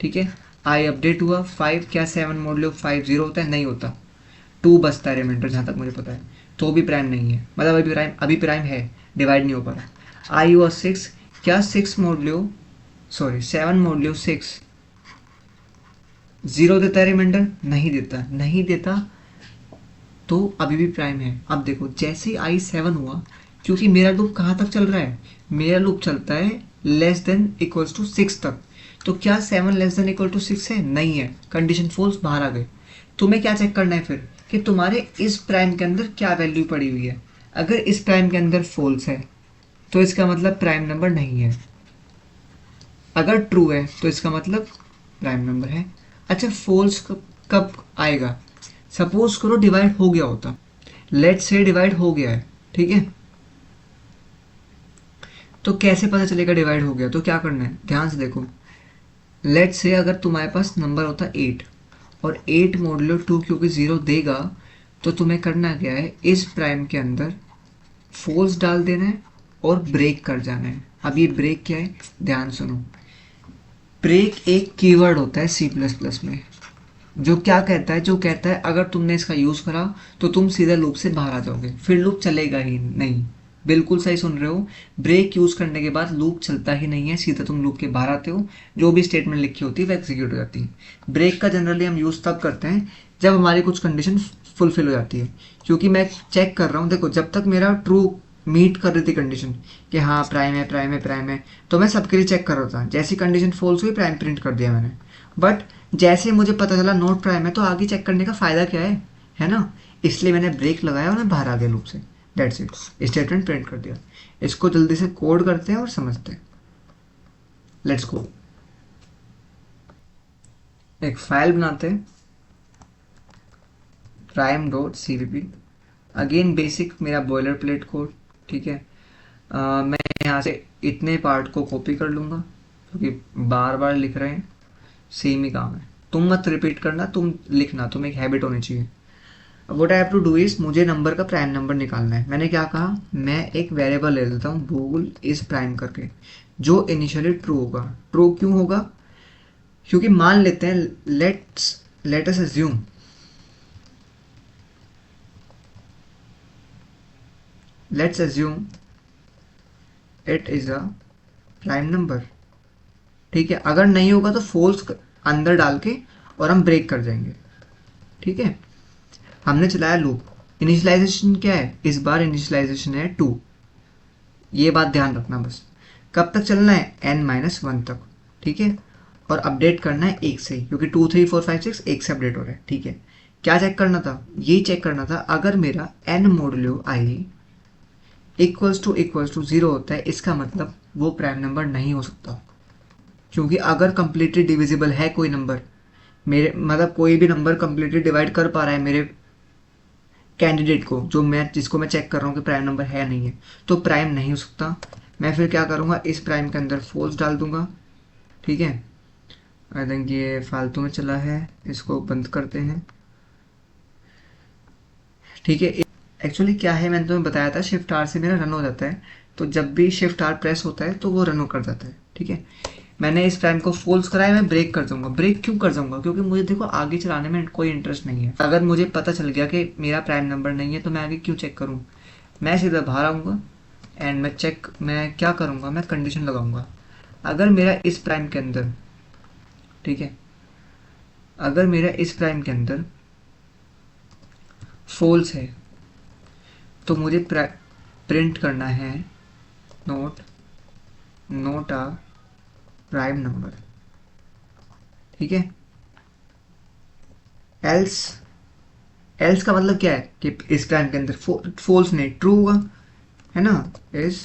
ठीक है, आई अपडेट हुआ 5, क्या 7 मॉडुलो 5 जीरो होता है? नहीं होता, 2 बचता है रिमाइंडर जहाँ तक मुझे पता है, तो भी प्राइम नहीं है, मतलब अभी प्राइम है, डिवाइड नहीं हो पा रहा। आई हुआ 6, क्या 6 मॉडुलो सॉरी 7 मॉडुलो 6 जीरो देता है रिमाइंडर? नहीं देता, नहीं देता, तो अभी भी प्राइम है। अब देखो जैसे ही आई 7 हुआ, क्योंकि मेरा लूप कहाँ तक चल रहा है, मेरा लूप चलता है लेस देन इक्वल्स टू 6 तक, तो क्या 7 लेस देन इक्वल टू 6 है? नहीं है, कंडीशन फॉल्स, बाहर आ गए। तुम्हें क्या चेक करना है फिर, कि तुम्हारे इस प्राइम के अंदर क्या वैल्यू पड़ी हुई है। अगर इस प्राइम के अंदर फॉल्स है तो इसका मतलब प्राइम नंबर नहीं है, अगर ट्रू है तो इसका मतलब प्राइम नंबर है। अच्छा फॉल्स कब आएगा? सपोज करो डिवाइड हो गया होता, लेट से डिवाइड हो गया है, ठीक है, तो कैसे पता चलेगा डिवाइड हो गया? तो क्या करना है, ध्यान से देखो, लेट से अगर तुम्हारे पास नंबर होता 8 और 8 मॉडुलो 2 क्योंकि 0 देगा, तो तुम्हें करना क्या है, इस प्राइम के अंदर फॉल्स डाल देना है और ब्रेक कर जाना है। अब ये ब्रेक क्या है, ध्यान सुनो, ब्रेक एक कीवर्ड होता है सी प्लस प्लस में, जो क्या कहता है, जो कहता है अगर तुमने इसका यूज़ करा तो तुम सीधे लूप से बाहर आ जाओगे, फिर लूप चलेगा ही नहीं। बिल्कुल सही सुन रहे हो, ब्रेक यूज़ करने के बाद लूप चलता ही नहीं है, सीधा तुम लूप के बाहर आते हो, जो भी स्टेटमेंट लिखी होती है वह एग्जीक्यूट हो जाती है। ब्रेक का जनरली हम यूज़ तब करते हैं जब हमारी कुछ कंडीशन फुलफिल हो जाती है, क्योंकि मैं चेक कर रहा हूँ, देखो जब तक मेरा ट्रू मीट कर रही थी कंडीशन कि हाँ प्राइम है प्राइम है प्राइम है, तो मैं सबके लिए चेक कर रहा था, जैसी कंडीशन फॉल्स हुई प्राइम प्रिंट कर दिया मैंने। बट जैसे मुझे पता चला नोट प्राइम है, तो आगे चेक करने का फ़ायदा क्या है ना, इसलिए मैंने ब्रेक लगाया और मैं बाहर आ गया लूप से, दैट्स इट, स्टेटमेंट प्रिंट कर दिया। इसको जल्दी से कोड करते हैं और समझते हैं, लेट्स गो। एक फाइल बनाते हैं, prime dot C V P, again basic मेरा बॉयलर प्लेट कोड, ठीक है। मैं यहाँ से इतने पार्ट को कॉपी कर लूँगा, क्योंकि बार बार लिख रहे हैं, सेम ही काम है, तुम मत रिपीट करना, तुम लिखना, तुम एक हैबिट होनी चाहिए। What I have to do is, मुझे नंबर का प्राइम नंबर निकालना है। मैंने क्या कहा, मैं एक वेरिएबल ले लेता हूँ बूल इज प्राइम करके, जो इनिशियली ट्रू होगा। ट्रू क्यों होगा, क्योंकि मान लेते हैं, let us assume let's assume it is a prime number, ठीक है। अगर नहीं होगा तो फॉल्स अंदर डाल के और हम ब्रेक कर जाएंगे, ठीक है। हमने चलाया लूप, इनिशियलाइजेशन क्या है, इस बार इनिशियलाइजेशन है 2, ये बात ध्यान रखना बस। कब तक चलना है, n-1 तक, ठीक है। और अपडेट करना है 1 से, क्योंकि 2 3 4 5 6 1 से अपडेट हो रहा है, ठीक है। क्या चेक करना था, ये चेक करना था अगर मेरा n modulo i equals to 0 होता है, इसका मतलब वो प्राइम नंबर नहीं हो सकता, क्योंकि अगर कंप्लीटली डिविजिबल है कोई नंबर, मेरे मतलब कोई भी नंबर कंप्लीटली डिवाइड कर पा रहा है मेरे कैंडिडेट को, जिसको मैं चेक कर रहा हूँ कि प्राइम नंबर है नहीं है, तो प्राइम नहीं हो सकता। मैं फिर क्या करूँगा, इस प्राइम के अंदर फॉल्स डाल दूंगा, ठीक है। आई थिंक ये फालतू में चला है, इसको बंद करते हैं, ठीक है। एक्चुअली क्या है, मैंने तुम्हें बताया था शिफ्ट आर से मेरा रन हो जाता है, तो जब भी शिफ्ट आर प्रेस होता है तो वो रन कर जाता है, ठीक है। मैंने इस प्राइम को फॉल्स कराया, मैं ब्रेक कर दूंगा। ब्रेक क्यों कर जाऊंगा, क्योंकि मुझे देखो आगे चलाने में कोई इंटरेस्ट नहीं है। अगर मुझे पता चल गया कि मेरा प्राइम नंबर नहीं है, तो मैं आगे क्यों चेक करूँ, मैं सीधा बाहर आऊँगा एंड मैं क्या करूँगा, मैं कंडीशन लगाऊंगा। अगर मेरा इस प्राइम के अंदर, ठीक है, अगर मेरा इस प्राइम के अंदर फॉल्स है, तो मुझे प्रिंट करना है नोट अ प्राइम नंबर, ठीक है। एल्स का मतलब क्या है कि इस प्राइम के अंदर फॉल्स नहीं ट्रू होगा, है ना, इस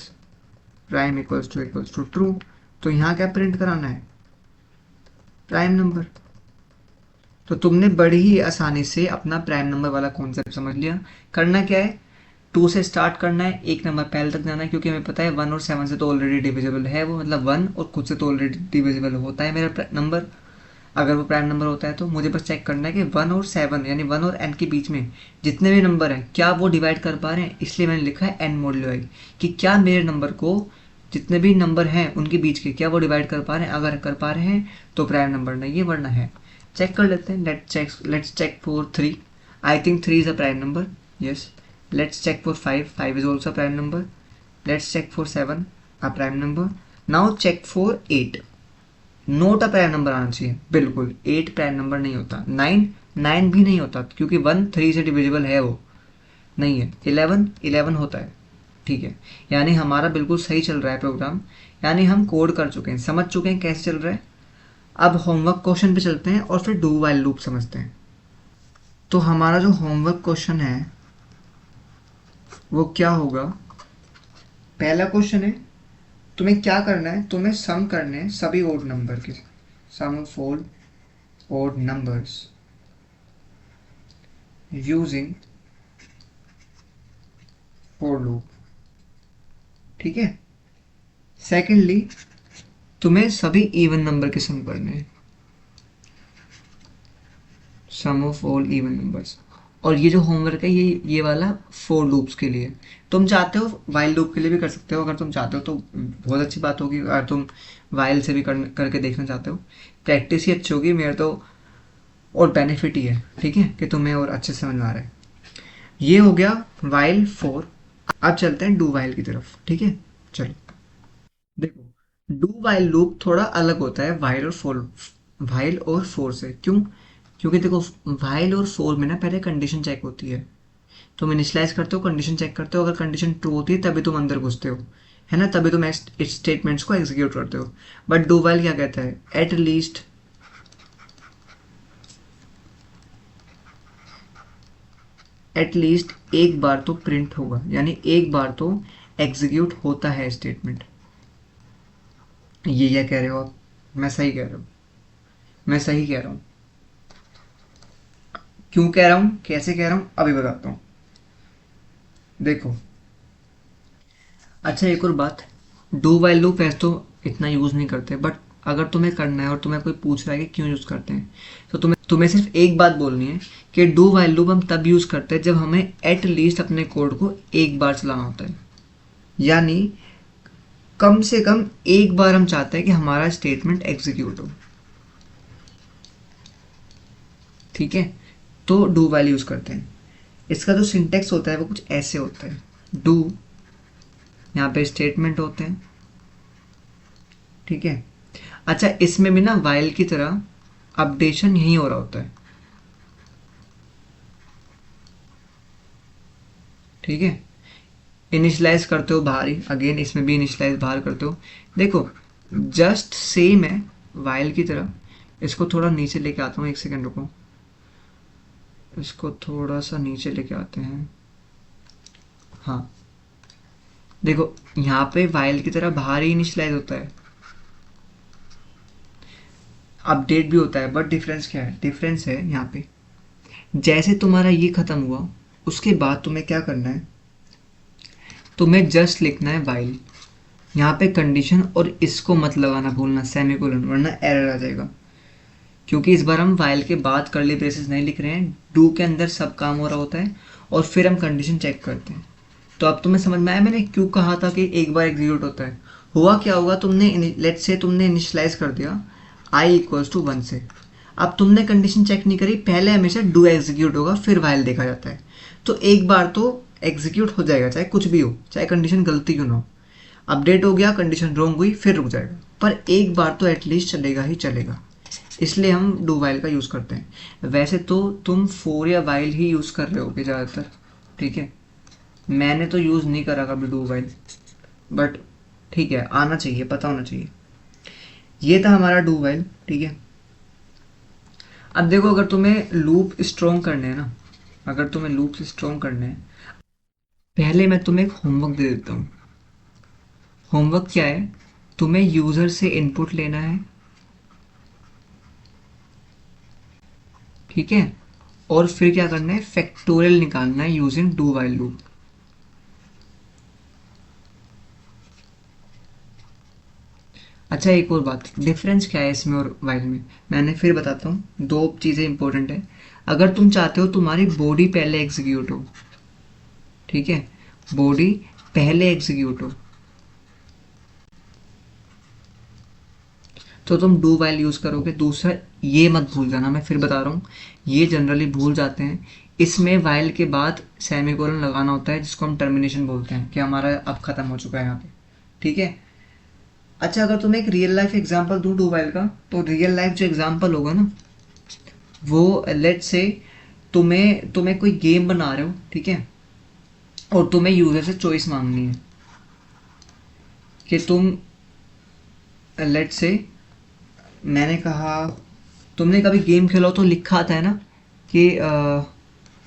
प्राइम इक्वल्स टू ट्रू, तो यहाँ क्या प्रिंट कराना है, प्राइम नंबर। तो तुमने बड़ी ही आसानी से अपना प्राइम नंबर वाला कॉन्सेप्ट समझ लिया। करना क्या है, 2 से स्टार्ट करना है, एक नंबर पहले तक जाना है, क्योंकि हमें पता है 1 और 7 से तो ऑलरेडी डिविजिबल है वो, मतलब 1 और खुद से तो ऑलरेडी डिविजिबल होता है मेरा नंबर। अगर वो प्राइम नंबर होता है तो मुझे बस चेक करना है कि 1 और 7 यानी 1 और n के बीच में जितने भी नंबर हैं क्या वो डिवाइड कर पा रहे हैं, इसलिए मैंने लिखा है n मॉडुलो i, कि क्या मेरे नंबर को जितने भी नंबर हैं उनके बीच के क्या वो डिवाइड कर पा रहे हैं? अगर कर पा रहे हैं तो प्राइम नंबर नहीं है, वरना है। चेक कर लेते हैं। Let's check for 3। I think 3 is a prime number. Yes. Let's check for 5। 5 is also prime number. Let's check for 7 a prime number. Now check for 8। Not a prime number आना चाहिए, बिल्कुल 8 prime number नहीं होता। 9 भी नहीं होता क्योंकि 1 3 से डिविजिबल है, वो नहीं है। 11 होता है। ठीक है, यानी हमारा बिल्कुल सही चल रहा है प्रोग्राम, यानी हम कोड कर चुके हैं, समझ चुके हैं कैसे चल रहा है। अब होमवर्क क्वेश्चन पे चलते हैं और फिर डू वाइल लूप समझते हैं। तो हमारा जो होमवर्क क्वेश्चन है वो क्या होगा? पहला क्वेश्चन है, तुम्हें क्या करना है? तुम्हें सम करने हैं सभी ओड नंबर के, sum of all odd numbers using for loop. ठीक है। सेकेंडली, तुम्हें सभी इवन नंबर के सम करने हैं, सम ऑफ ऑल इवन नंबर्स। और ये जो होमवर्क है ये वाला फोर लूप्स के लिए। तुम चाहते हो वाइल लूप के लिए भी कर सकते हो, अगर तुम चाहते हो तो बहुत अच्छी बात होगी। अगर तुम वाइल से भी करके देखना चाहते हो, प्रैक्टिस ही अच्छी होगी। मेरा तो और बेनिफिट ही है, ठीक है, कि तुम्हें और अच्छे से समझ में आ रहा है। ये हो गया वाइल फोर। अब चलते हैं डू वाइल की तरफ। ठीक है, चलो देखो, डू वाइल लूप थोड़ा अलग होता है वाइल और फोर से। क्यों? क्योंकि देखो, वाइल और फोर में ना पहले कंडीशन चेक होती है। तुम इनिशियलाइज करते हो, कंडीशन चेक करते हो, अगर कंडीशन ट्रू होती है तभी तुम अंदर घुसते हो, है ना, तभी तुम इस स्टेटमेंट्स को एग्जीक्यूट करते हो। बट डू वाइल क्या कहता है? एटलीस्ट एक बार तो प्रिंट होगा, यानी एक बार तो एग्जीक्यूट होता है स्टेटमेंट। ये क्या कह रहे हो आप? मैं सही कह रहा हूँ, मैं सही कह रहा हूँ। क्यों कह रहा हूँ, कैसे कह रहा हूँ, अभी बताता हूँ। देखो, अच्छा एक और बात, डू वाइल लूप वैसे तो इतना यूज़ नहीं करते, बट अगर तुम्हें करना है और तुम्हें कोई पूछ रहा है कि क्यों यूज़ करते हैं, तो तुम्हें सिर्फ एक बात बोलनी है कि डू वाइल लूप हम तब यूज़ करते हैं जब हमें एट लीस्ट अपने कोड को एक बार चलाना होता है। यानी कम से कम एक बार हम चाहते हैं कि हमारा स्टेटमेंट एग्जीक्यूट हो। ठीक है, तो डू वाइल यूज़ करते हैं। इसका जो सिंटेक्स होता है वो कुछ ऐसे होता है। डू, यहाँ पे स्टेटमेंट होते हैं। ठीक है। अच्छा, इसमें भी ना वाइल की तरह अपडेशन यही हो रहा होता है। ठीक है, इनिशलाइज करते हो बाहर ही, अगेन इसमें भी इनिशलाइज बाहर करते हो। देखो, जस्ट सेम है वाइल की तरह। इसको थोड़ा नीचे लेके आता हूँ, एक सेकेंड रुको, इसको थोड़ा सा नीचे लेके आते हैं। हाँ, देखो यहाँ पे वाइल की तरह बाहर ही इनिशलाइज होता है, अपडेट भी होता है, बट डिफरेंस क्या है? डिफरेंस है यहाँ पे, जैसे तुम्हारा ये खत्म हुआ उसके बाद तुम्हें क्या करना है? तुम्हें जस्ट लिखना है वाइल, यहाँ पे कंडीशन, और इसको मत लगाना भूलना सेमीकोलन, वरना एरर आ जाएगा। क्योंकि इस बार हम वाइल के बाद कर्ली ब्रेसेस नहीं लिख रहे हैं, डू के अंदर सब काम हो रहा होता है और फिर हम कंडीशन चेक करते हैं। तो अब तुम्हें समझ में आया मैंने क्यों कहा था कि एक बार एग्जीक्यूट होता है? हुआ क्या होगा, तुमने लेट्स से तुमने इनिशियलाइज कर दिया आई इक्वल्स टू 1 से। अब तुमने कंडीशन चेक नहीं करी, पहले हमेशा डू एग्जीक्यूट होगा फिर वाइल देखा जाता है। तो एक बार तो एग्जीक्यूट हो जाएगा, चाहे कुछ भी हो, चाहे कंडीशन गलती क्यों ना हो। अपडेट हो गया, कंडीशन रॉन्ग हुई, फिर रुक जाएगा, पर एक बार तो एटलीस्ट चलेगा ही चलेगा। इसलिए हम डू वाइल का यूज़ करते हैं। वैसे तो तुम फोर या वाइल ही यूज़ कर रहे होगे ज़्यादातर। ठीक है, मैंने तो यूज़ नहीं करा कभी डू वाइल, बट ठीक है, आना चाहिए, पता होना चाहिए। ये था हमारा डू वाइल। ठीक है, अब देखो, अगर तुम्हें लूप स्ट्रॉन्ग करने हैं ना, अगर तुम्हें लूप स्ट्रॉन्ग करने हैं, पहले मैं तुम्हें एक होमवर्क दे देता हूँ। होमवर्क क्या है? तुम्हें यूज़र से इनपुट लेना है, ठीक है, और फिर क्या करना है? फैक्टोरियल निकालना है यूजिंग डू वाइल लूप। अच्छा एक और बात, डिफरेंस क्या है इसमें और वाइल में, मैंने फिर बताता हूँ। दो चीज़ें इंपॉर्टेंट है। अगर तुम चाहते हो तुम्हारी बॉडी पहले एग्जीक्यूट हो, ठीक है, बॉडी पहले एग्जीक्यूट हो, तो तुम डू वाइल यूज़ करोगे। दूसरा, ये मत भूल जाना, मैं फिर बता रहा हूँ, ये जनरली भूल जाते हैं। इसमें वाइल के बाद सेमीकोलन लगाना होता है, जिसको हम टर्मिनेशन बोलते हैं, कि हमारा अब ख़त्म हो चुका है यहाँ पे, ठीक है। अच्छा, अगर तुम्हें एक रियल लाइफ एग्जांपल दूँ डू वाइल का, तो रियल लाइफ जो एग्जांपल होगा ना, वो लेट से तुम्हें तुम्हें कोई गेम बना रहे हो, ठीक है, और तुम्हें यूज़र से चॉइस मांगनी है कि तुम, लेट से मैंने कहा, तुमने कभी गेम खेला हो तो लिखा आता है ना कि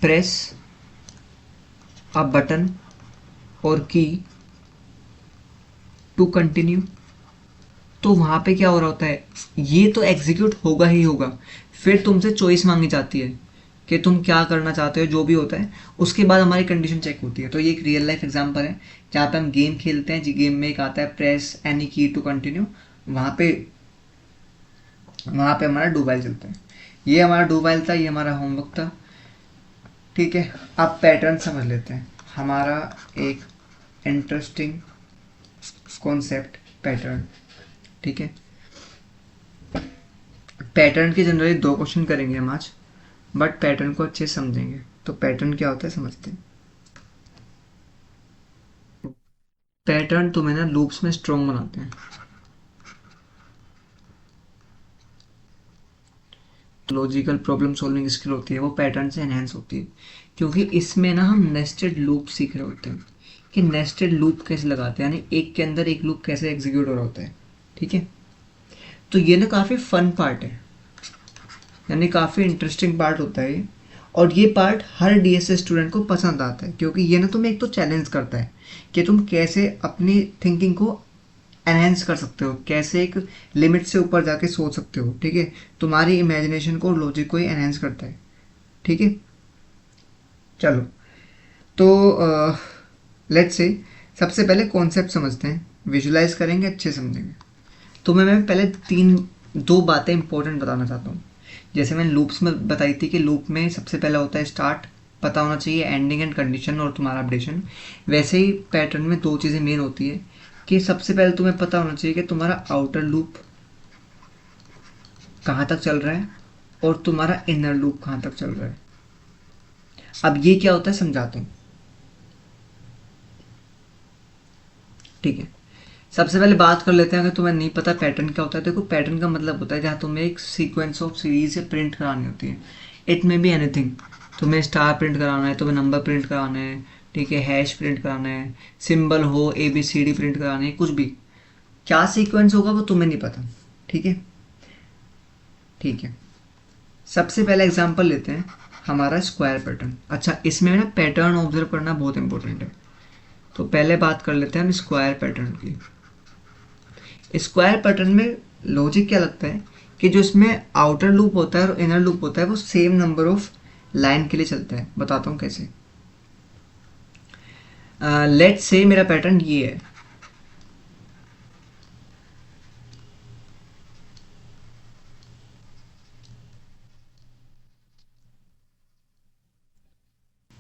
प्रेस अ बटन और की टू कंटिन्यू। तो वहाँ पे क्या हो रहा होता है, ये तो एग्जीक्यूट होगा ही होगा, फिर तुमसे चॉइस मांगी जाती है कि तुम क्या करना चाहते हो, जो भी होता है, उसके बाद हमारी कंडीशन चेक होती है। तो ये एक रियल लाइफ एग्जांपल है जहाँ पे हम गेम खेलते हैं, जी गेम में एक आता है प्रेस एनी की टू कंटिन्यू, वहाँ पे हमारा डू वाइल चलता है। ये हमारा डू वाइल था, ये हमारा होमवर्क था, ठीक है। अब पैटर्न समझ लेते हैं, हमारा एक इंटरेस्टिंग कॉन्सेप्ट पैटर्न, ठीक है। पैटर्न के जनरली 2 क्वेश्चन करेंगे हम आज, बट पैटर्न को अच्छे से समझेंगे। तो पैटर्न क्या होता है समझते हैं। पैटर्न तुम्हें ना लूप्स में स्ट्रॉन्ग बनाते हैं। लॉजिकल प्रॉब्लम सॉल्विंग स्किल होती है वो पैटर्न से एनहेंस होती है, क्योंकि इसमें ना हम नेस्टेड लूप सीख रहे होते हैं कि नेस्टेड लूप कैसे लगाते हैं, यानी एक के अंदर एक लूप कैसे एग्जीक्यूट हो रहा होता है, ठीक है। तो ये ना काफ़ी फन पार्ट है, यानी काफ़ी इंटरेस्टिंग पार्ट होता है ये, और ये पार्ट हर डीएसए स्टूडेंट को पसंद आता है, क्योंकि ये ना तुम्हें एक तो चैलेंज करता है कि तुम कैसे अपनी थिंकिंग को एनहेंस कर सकते हो, कैसे एक लिमिट से ऊपर जाके सोच सकते हो, ठीक है। तुम्हारी इमेजिनेशन को, लॉजिक को ही एनहेंस करता है, ठीक है। चलो, तो लेट्स से सबसे पहले कॉन्सेप्ट समझते हैं, विजुलाइज करेंगे, अच्छे समझेंगे। तो मैं पहले 2 बातें इंपॉर्टेंट बताना चाहता हूँ। जैसे मैंने लूप्स में बताई थी कि लूप में सबसे पहला होता है स्टार्ट, पता होना चाहिए एंडिंग एंड कंडीशन और तुम्हारा अपडेशन। वैसे ही पैटर्न में 2 चीज़ें मेन होती है कि सबसे पहले तुम्हें पता होना चाहिए कि तुम्हारा आउटर लूप कहाँ तक चल रहा है और तुम्हारा इनर लूप कहाँ तक चल रहा है। अब ये क्या होता है समझाता हूँ, ठीक है। सबसे पहले बात कर लेते हैं, अगर तुम्हें नहीं पता पैटर्न क्या होता है। देखो, पैटर्न का मतलब होता है जहाँ तुम्हें एक सीक्वेंस ऑफ सीरीज से प्रिंट करानी होती है। इट मे बी एनीथिंग, तुम्हें स्टार प्रिंट कराना है, तुम्हें नंबर प्रिंट कराना है, ठीक है, हैश प्रिंट कराना है, सिंबल हो ABCD प्रिंट कराना है, कुछ भी। क्या सीक्वेंस होगा वो तुम्हें नहीं पता, ठीक है, ठीक है। सबसे पहले एग्जाम्पल लेते हैं हमारा स्क्वायर पैटर्न। अच्छा, इसमें ना पैटर्न ऑब्जर्व करना बहुत इंपॉर्टेंट है। तो पहले बात कर लेते हैं हम स्क्वायर पैटर्न की। स्क्वायर पैटर्न में लॉजिक क्या लगता है कि जो इसमें आउटर लूप होता है और इनर लूप होता है वो सेम नंबर ऑफ लाइन के लिए चलता है। बताता हूँ कैसे। लेट्स से मेरा पैटर्न ये है,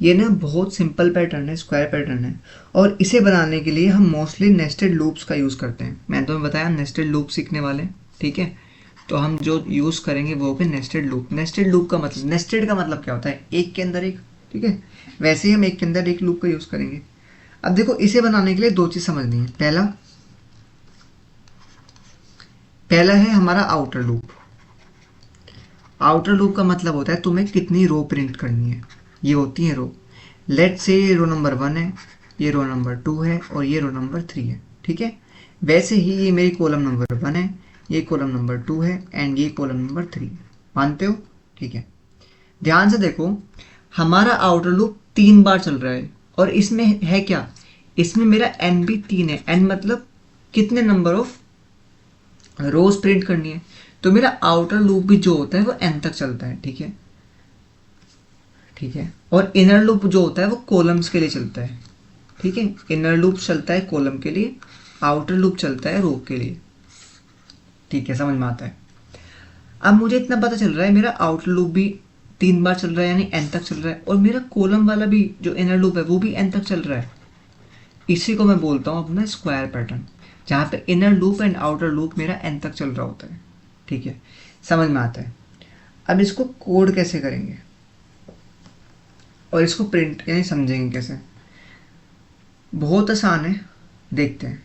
ये ना बहुत सिंपल पैटर्न है, स्क्वायर पैटर्न है, और इसे बनाने के लिए हम मोस्टली नेस्टेड लूप्स का यूज़ करते हैं। मैंने तुम्हें बताया नेस्टेड लूप सीखने वाले, ठीक है। तो हम जो यूज़ करेंगे वो होगा नेस्टेड लूप। नेस्टेड लूप का मतलब, नेस्टेड का मतलब क्या होता है, एक के अंदर एक, ठीक है। वैसे ही हम एक के अंदर एक लूप का यूज़ करेंगे। अब देखो, इसे बनाने के लिए 2 चीज़ समझनी है। पहला है हमारा आउटर लूप। आउटर लूप का मतलब होता है तुम्हें कितनी रो प्रिंट करनी है, ये होती है रो। लेट से ये रो नंबर 1 है, ये रो नंबर 2 है और ये रो नंबर 3 है, ठीक है। वैसे ही ये मेरी कॉलम नंबर 1 है, ये कॉलम नंबर 2 है एंड ये कॉलम नंबर 3 है। मानते हो, ठीक है। ध्यान से देखो, हमारा आउटर लूप 3 बार चल रहा है और इसमें है क्या, इसमें मेरा n भी 3 है। n मतलब कितने नंबर ऑफ रोज प्रिंट करनी है। तो मेरा आउटर लूप भी जो होता है वो n तक चलता है, ठीक है, ठीक है। और इनर लूप जो होता है वो कॉलम्स के लिए चलता है, ठीक है। इनर लूप चलता है कॉलम के लिए, आउटर लूप चलता है रो के लिए, ठीक है, समझ में आता है। अब मुझे इतना पता चल रहा है मेरा आउटर लूप भी 3 बार चल रहा है यानी n तक चल रहा है, और मेरा कॉलम वाला भी जो इनर लूप है वो भी n तक चल रहा है। इसी को मैं बोलता हूँ अपना स्क्वायर पैटर्न, जहाँ पे inner loop and outer loop मेरा n तक चल रहा होता है, ठीक है, समझ में आता है। अब इसको कोड कैसे करेंगे और इसको प्रिंट यानी समझेंगे कैसे, बहुत आसान है, देखते हैं।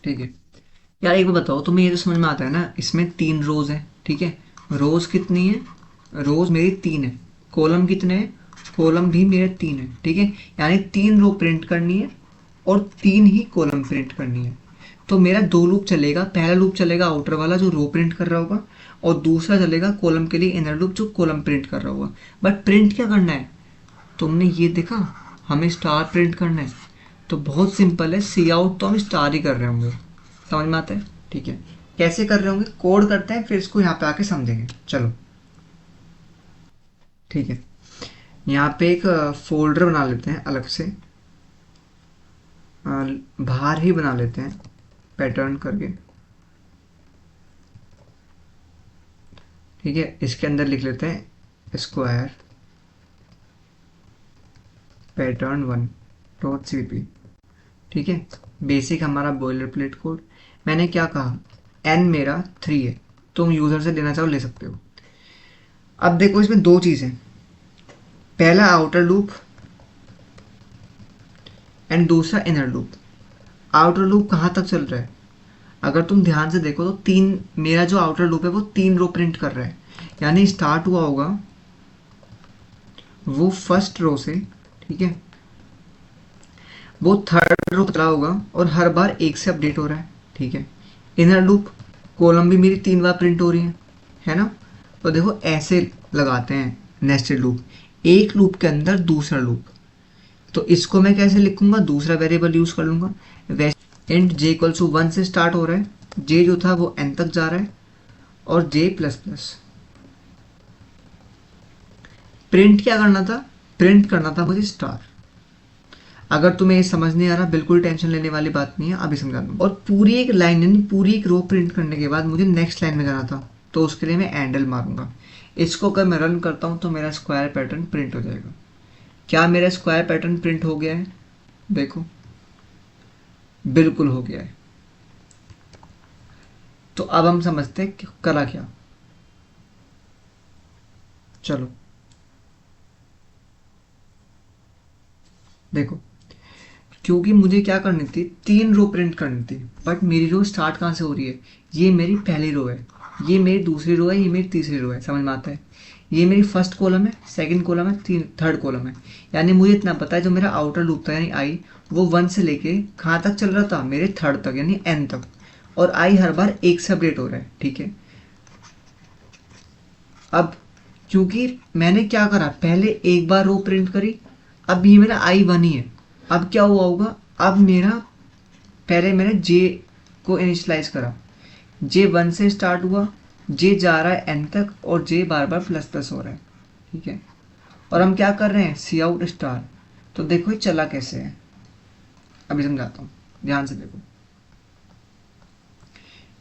ठीक है यार, एक बात बताओ तुम्हें, ये तो समझ में आता है ना, इसमें 3 रोज है, ठीक है, रोज कितनी है, रोज मेरी 3 है, कॉलम कितने हैं, कॉलम भी मेरे 3 है, ठीक है, यानी 3 रो प्रिंट करनी है और 3 ही कॉलम प्रिंट करनी है। तो मेरा 2 लूप चलेगा, पहला लूप चलेगा आउटर वाला जो रो प्रिंट कर रहा होगा, और दूसरा चलेगा कॉलम के लिए इनर लूप जो कॉलम प्रिंट कर रहा होगा। बट प्रिंट क्या करना है, तुमने ये देखा, हमें स्टार प्रिंट करना है, तो बहुत सिंपल है, सी आउट तो हम स्टार ही कर रहे होंगे, समझ में आता है। ठीक है, कैसे कर रहे होंगे, कोड करते हैं, फिर इसको यहाँ पे आके समझेंगे, चलो। ठीक है, यहाँ पे एक फोल्डर बना लेते हैं अलग से, बाहर ही बना लेते हैं पैटर्न करके। ठीक है, इसके अंदर लिख लेते हैं स्क्वायर पैटर्न 1.cp। ठीक है, बेसिक हमारा बॉयलर प्लेट कोड। मैंने क्या कहा, n मेरा 3 है, तुम यूज़र से लेना चाहो ले सकते हो। अब देखो इसमें 2 चीज़ें, पहला आउटर लूप एंड दूसरा इनर लूप। आउटर लूप कहाँ तक चल रहा है, अगर तुम ध्यान से देखो तो 3, मेरा जो आउटर लूप है वो 3 रो प्रिंट कर रहा है, यानी स्टार्ट हुआ होगा वो फर्स्ट रो से, ठीक है, वो थर्ड रो चला होगा और हर बार 1 से अपडेट हो रहा है। ठीक है, इनर लूप, कॉलम भी मेरी 3 बार प्रिंट हो रही है ना। तो देखो ऐसे लगाते हैं नेस्टेड लूप, एक लूप के अंदर दूसरा लूप। तो इसको मैं कैसे लिखूंगा, दूसरा वेरिएबल यूज कर लूंगा, इंट j इक्वल टू 1 से स्टार्ट हो रहा है, j जो था वो n तक जा रहा है, और j प्लस प्लस। प्रिंट क्या करना था, प्रिंट करना था मुझे स्टार। अगर तुम्हें ये समझ नहीं आ रहा, बिल्कुल टेंशन लेने वाली बात नहीं है, अभी समझा दूंगा। और पूरी एक लाइन यानी पूरी एक रो प्रिंट करने के बाद मुझे नेक्स्ट लाइन में जाना था, तो उसके लिए मैं एंडल मारूंगा। इसको अगर मैं रन करता हूँ तो मेरा स्क्वायर पैटर्न प्रिंट हो जाएगा। क्या मेरा स्क्वायर पैटर्न प्रिंट हो गया है, देखो बिल्कुल हो गया है। तो अब हम समझते हैं कि करा क्या, चलो देखो, क्योंकि मुझे क्या करनी थी, 3 रो प्रिंट करनी थी, बट मेरी रो स्टार्ट कहाँ से हो रही है, ये मेरी पहली रो है, ये मेरी दूसरी रो है, ये मेरी तीसरी रो है, समझ में आता है। ये मेरी फर्स्ट कॉलम है, सेकंड कॉलम है, थर्ड कॉलम है, यानी मुझे इतना पता है जो मेरा आउटर लूप था यानी आई, वो 1 से लेके कहाँ तक चल रहा था, मेरे थर्ड तक यानी n तक, और आई हर बार 1 से अपडेट हो रहा है। ठीक है, अब क्योंकि मैंने क्या करा, पहले एक बार रो प्रिंट करी, अब ये मेरा आई 1 ही है, अब क्या हुआ होगा, अब मेरा पहले मैंने जे को इनिशलाइज करा, जे 1 से स्टार्ट हुआ, जे जा रहा है एन तक, और जे बार बार प्लस प्लस हो रहा है। ठीक है, और हम क्या कर रहे हैं, सी आउट स्टार। तो देखो ये चला कैसे है, अभी समझाता हूँ, ध्यान से देखो।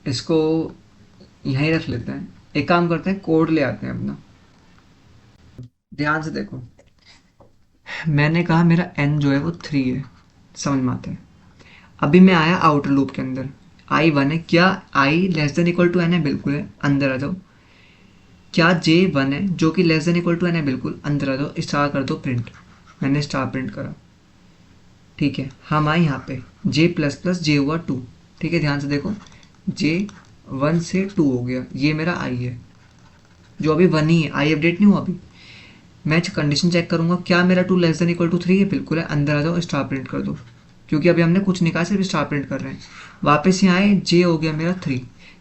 इसको यहीं रख लेते हैं, एक काम करते हैं, कोड ले आते हैं अपना, ध्यान से देखो। मैंने कहा मेरा n जो है वो 3 है, समझ में आता है। अभी मैं आया आउटर लूप के अंदर, आई 1 है, क्या i less than equal to n है, बिल्कुल है, अंदर आ जाओ। क्या j 1 है जो कि less than equal to n है, बिल्कुल, अंदर आ जाओ, स्टार कर दो प्रिंट। मैंने स्टार प्रिंट करा। ठीक है, हम आए यहाँ पे, j प्लस प्लस j हुआ 2। ठीक है, ध्यान से देखो, j 1 से 2 हो गया, ये मेरा आई है जो अभी 1 ही है, आई अपडेट नहीं हुआ अभी। मैं कंडीशन चेक करूंगा, क्या मेरा 2 लेस देन इक्वल टू 3 है, बिल्कुल है, अंदर आ जाओ, स्टार प्रिंट कर दो, क्योंकि अभी हमने कुछ नहीं कहा, सिर्फ स्टार प्रिंट कर रहे हैं। वापस यहाँ आए, जे हो गया मेरा 3,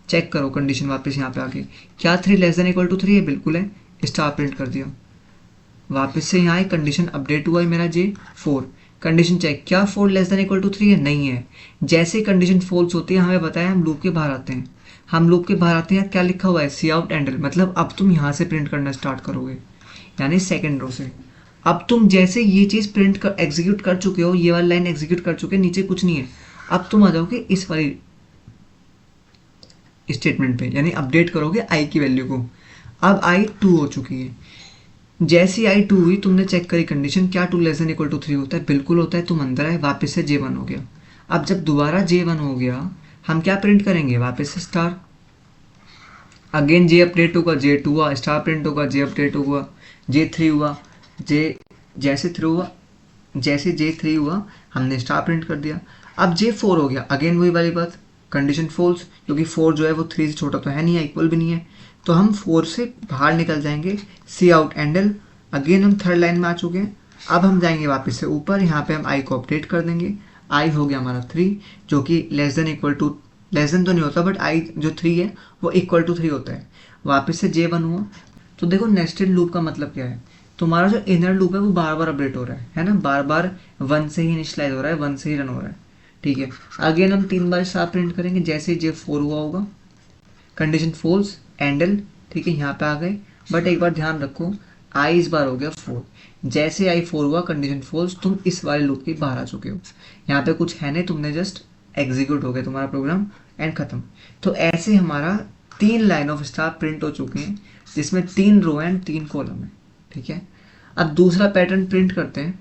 चेक करो कंडीशन वापस यहाँ पे आके, क्या 3 लेस देन इक्वल टू 3 है, बिल्कुल है, स्टार प्रिंट कर दिया। वापस से यहाँ आए, कंडीशन अपडेट हुआ है मेरा जे 4, कंडीशन चेक, क्या 4 लेस देन इक्वल टू 3 है, नहीं है। जैसे कंडीशन फॉल्स होती है हमें बताया, हम लूप के बाहर आते हैं, हम लूप के बाहर आते हैं, क्या लिखा हुआ है, सी आउट एंडल, मतलब अब तुम यहाँ से प्रिंट करना स्टार्ट करोगे, यानी सेकेंड रो से। अब तुम जैसे ये चीज़ प्रिंट कर एग्जीक्यूट कर चुके हो, ये वाली लाइन एग्जीक्यूट कर चुके, नीचे कुछ नहीं है, अब तुम आ जाओगे इस वाली स्टेटमेंट पे, यानी अपडेट करोगे आई की वैल्यू को। अब आई 2 हो चुकी है, जैसी आई 2 हुई तुमने चेक करी कंडीशन, क्या 2 लेस देन इक्वल टू 3 होता है, बिल्कुल होता है, तुम अंदर आए, वापस से J1 हो गया। अब जब दोबारा J1 हो गया, हम क्या प्रिंट करेंगे, वापस से स्टार। अगेन जे अपडेट होगा, J2 हुआ, स्टार प्रिंट होगा, जे अपडेट हुआ, J3 हुआ, जे जैसे थ्रू हुआ, जैसे J3 हुआ हमने स्टार प्रिंट कर दिया। अब J4 हो गया, अगेन वही वाली बात, कंडीशन फॉल्स, क्योंकि 4 जो है वो 3 से छोटा तो है नहीं, इक्वल भी नहीं है, तो हम 4 से बाहर निकल जाएंगे, सी आउट एंडल। अगेन हम थर्ड लाइन में आ चुके हैं। अब हम जाएंगे वापस से ऊपर, यहाँ पे हम आई को अपडेट कर देंगे। आई हो गया हमारा 3, जो कि less than equal to, less than तो नहीं होता बट आई जो 3 है वो इक्वल टू 3 होता है। वापस से J1 हुआ। तो देखो नेस्टेड लूप का मतलब क्या है, तुम्हारा जो इनर लूप है वो बार बार अपडेट हो रहा है ना, बार बार 1 से ही इनिशियलाइज हो रहा है, 1 से ही रन हो रहा है, ठीक है। अगेन हम 3 बार स्टार प्रिंट करेंगे, जैसे J4 हुआ होगा, कंडीशन फॉल्स एंडल, ठीक है, यहाँ पे आ गए। बट एक बार ध्यान रखो, आई इस बार हो गया 4, जैसे आई 4 हुआ कंडीशन फॉल्स, तुम इस वाले लूप के बाहर आ चुके हो, यहाँ पे कुछ है नहीं, तुमने जस्ट एग्जीक्यूट हो गया तुम्हारा प्रोग्राम एंड खत्म। तो ऐसे हमारा 3 लाइन ऑफ स्टार प्रिंट हो चुके हैं, जिसमें 3 रो एंड 3 कॉलम है, ठीक है। अब दूसरा पैटर्न प्रिंट करते हैं।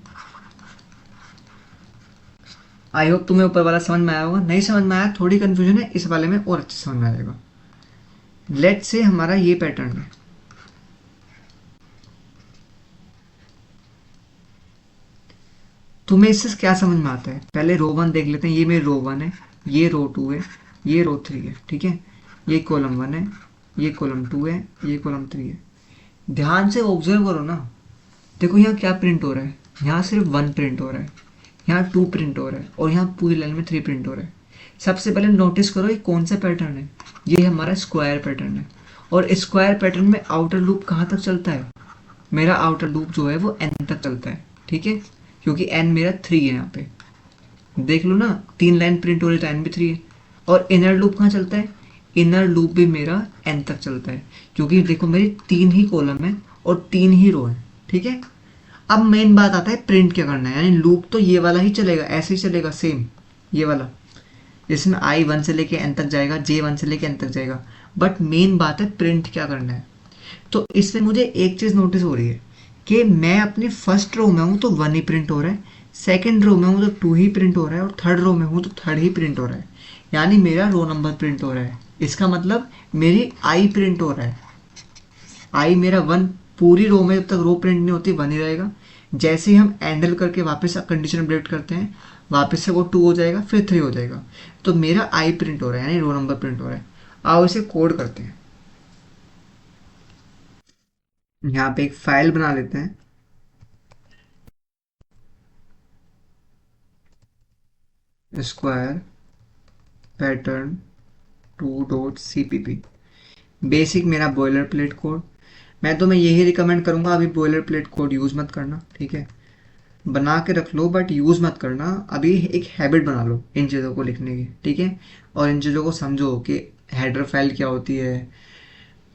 आई होप तुम्हें ऊपर वाला समझ में आया होगा, नहीं समझ में आया थोड़ी कंफ्यूजन है, इस वाले में और अच्छे समझ में आ जाएगा। लेट से हमारा ये पैटर्न है, तुम्हें इससे क्या समझ में आता है, पहले रो 1 देख लेते हैं। ये मेरी रो 1 है, ये रो 2 है, ये रो 3 है, ठीक है। ये कॉलम 1 है, ये कॉलम 2 है, ये कॉलम 3 है। ध्यान से ऑब्जर्व करो ना, देखो यहाँ क्या प्रिंट हो रहा है, यहाँ सिर्फ 1 प्रिंट हो रहा है, यहाँ 2 प्रिंट हो रहा है, और यहाँ पूरी लाइन में 3 प्रिंट हो रहा है। सबसे पहले नोटिस करो ये कौन सा पैटर्न है, ये हमारा स्क्वायर पैटर्न है। और स्क्वायर पैटर्न में आउटर लूप कहाँ तक चलता है, मेरा आउटर लूप जो है वो n तक चलता है, ठीक है, क्योंकि n मेरा 3 है। यहाँ पे देख लो ना, 3 लाइन प्रिंट हो रही तो n भी 3 है। और इनर लूप कहाँ चलता है, इनर लूप भी मेरा n तक चलता है, क्योंकि देखो मेरी 3 ही कॉलम है और 3 ही रो है, ठीक है। अब मेन बात आता है प्रिंट क्या करना है, यानी लूप तो ये वाला ही चलेगा, ऐसे ही चलेगा सेम, ये वाला, जिसमें आई 1 से लेके n तक जाएगा, J1 से लेके n तक जाएगा। बट मेन बात है प्रिंट क्या करना है। तो इसमें मुझे एक चीज़ नोटिस हो रही है कि मैं अपनी फर्स्ट रो में हूँ तो 1 ही प्रिंट हो रहा है, सेकंड रो में हूँ तो 2 ही प्रिंट हो रहा है, और थर्ड रो में हूँ तो 3rd ही प्रिंट हो रहा है, यानी मेरा रो नंबर प्रिंट हो रहा है। इसका मतलब मेरी आई प्रिंट हो रहा है, आई मेरा 1, पूरी रो में जब तक रो प्रिंट नहीं होती 1 ही रहेगा। जैसे ही हम हैंडल करके वापस कंडीशन अपडेट करते हैं, वापस से वो 2 हो जाएगा, फिर 3 हो जाएगा, तो मेरा आई प्रिंट हो रहा है, यानी रो नंबर प्रिंट हो रहा है। आओ इसे कोड करते हैं। यहाँ पे एक फाइल बना लेते हैं, स्क्वायर पैटर्न 2.cpp, बेसिक मेरा बॉयलर प्लेट कोड। मैं तुम्हें यही रिकमेंड करूंगा, अभी बॉयलर प्लेट कोड यूज़ मत करना, ठीक है, बना के रख लो बट यूज़ मत करना। अभी एक हैबिट बना लो इन चीज़ों को लिखने की, ठीक है, और इन चीज़ों को समझो कि हेडर फाइल क्या होती है,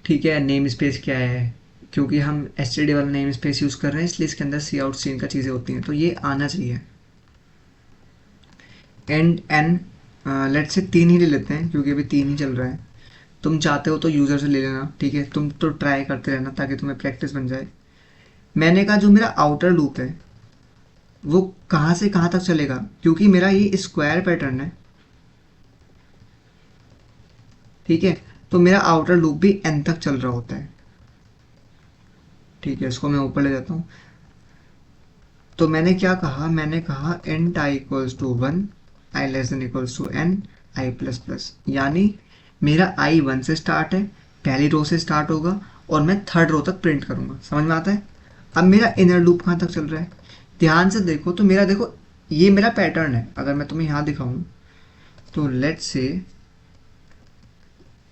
ठीक है, नेम स्पेस क्या है, क्योंकि हम एसटीडी वाला नेम स्पेस यूज़ कर रहे हैं, इसलिए इसके अंदर सी आउट सीन का चीज़ें होती हैं, तो ये आना चाहिए। एंड एन लेट से 3 ही ले लेते हैं, क्योंकि अभी 3 ही चल रहा है। तुम चाहते हो तो यूज़र से ले लेना, ठीक है, तुम तो ट्राई करते रहना ताकि तुम्हें प्रैक्टिस बन जाए। मैंने कहा जो मेरा आउटर लूप है वो कहाँ से कहाँ तक चलेगा, क्योंकि मेरा ये स्क्वायर पैटर्न है, ठीक है, तो मेरा आउटर लूप भी n तक चल रहा होता है, ठीक है। इसको मैं ऊपर ले जाता हूँ। तो मैंने क्या कहा, मैंने कहा int i equals to 1, i less than equals to n, i plus plus, यानी मेरा i 1 से स्टार्ट है, पहली रो से स्टार्ट होगा, और मैं थर्ड रो तक प्रिंट करूंगा। समझ में आता है। अब मेरा इनर लूप कहाँ तक चल रहा है, ध्यान से देखो, तो मेरा देखो ये मेरा पैटर्न है। अगर मैं तुम्हें यहाँ दिखाऊं तो लेट्स से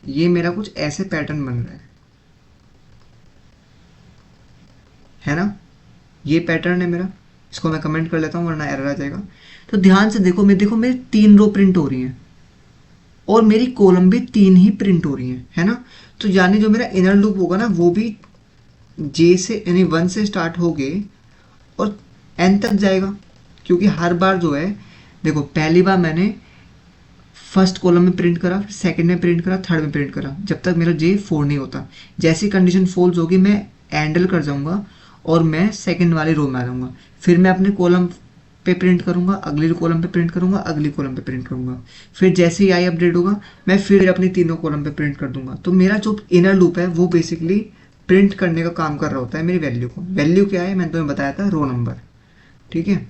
ये मेरा कुछ ऐसे पैटर्न बन रहा है ना, ये पैटर्न है मेरा। इसको मैं कमेंट कर लेता हूँ वरना एरर आ जाएगा। तो ध्यान से देखो, देखो मेरी 3 रो प्रिंट हो रही हैं और मेरी कॉलम भी 3 ही प्रिंट हो रही हैं, है ना। तो यानी जो मेरा इनर लूप होगा ना वो भी जे से यानी 1 से स्टार्ट होके और एन तक जाएगा, क्योंकि हर बार जो है देखो, पहली बार मैंने फर्स्ट कॉलम में प्रिंट करा, फिर सेकंड में प्रिंट करा, थर्ड में प्रिंट करा, जब तक मेरा J4 नहीं होता। जैसी कंडीशन फॉल्स होगी मैं हैंडल कर जाऊंगा और मैं सेकंड वाली रो में आ जाऊंगा, फिर मैं अपने कॉलम पे प्रिंट करूंगा, अगली कॉलम पे प्रिंट करूंगा, अगली कॉलम पे प्रिंट करूंगा, फिर जैसे ही आई अपडेट होगा मैं फिर अपनी तीनों कॉलम पे प्रिंट कर दूंगा। तो मेरा जो इनर लूप है वो बेसिकली प्रिंट करने का काम कर रहा होता है मेरी वैल्यू को। वैल्यू क्या है, मैंने तुम्हें बताया था, रो नंबर। ठीक है,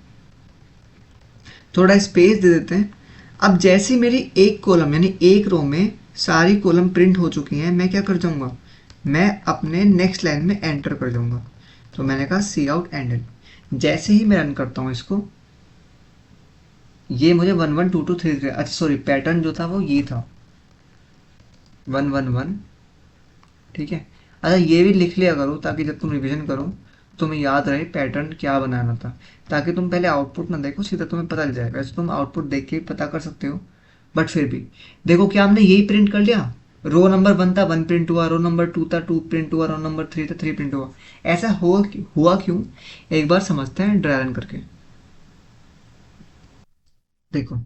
थोड़ा स्पेस दे देते हैं। अब जैसी मेरी एक कॉलम यानी एक रो में सारी कॉलम प्रिंट हो चुकी हैं, मैं क्या कर जाऊंगा, मैं अपने नेक्स्ट लाइन में एंटर कर जाऊंगा। तो मैंने कहा सी आउट एंड। जैसे ही मैं रन करता हूँ इसको, ये मुझे 1 1 2 2 3 3, अच्छा सॉरी, पैटर्न जो था वो ये था 1 1 1। ठीक है, अच्छा ये भी लिख लिया करो ताकि जब तुम रिवीजन करो तुम्हें याद रहे पैटर्न क्या बनाना था, ताकि तुम पहले आउटपुट ना देखो, सीधा तुम्हें पता चल जाए। वैसे तुम आउटपुट देख के पता कर सकते हो, बट फिर भी देखो क्या हमने यही प्रिंट कर लिया। रो नंबर 1 था 1 प्रिंट हुआ, रो नंबर 2 था 2 प्रिंट हुआ, रो नंबर 3 था 3 प्रिंट हुआ। ऐसा हुआ क्यों, एक बार समझते हैं ड्राई रन करके। देखो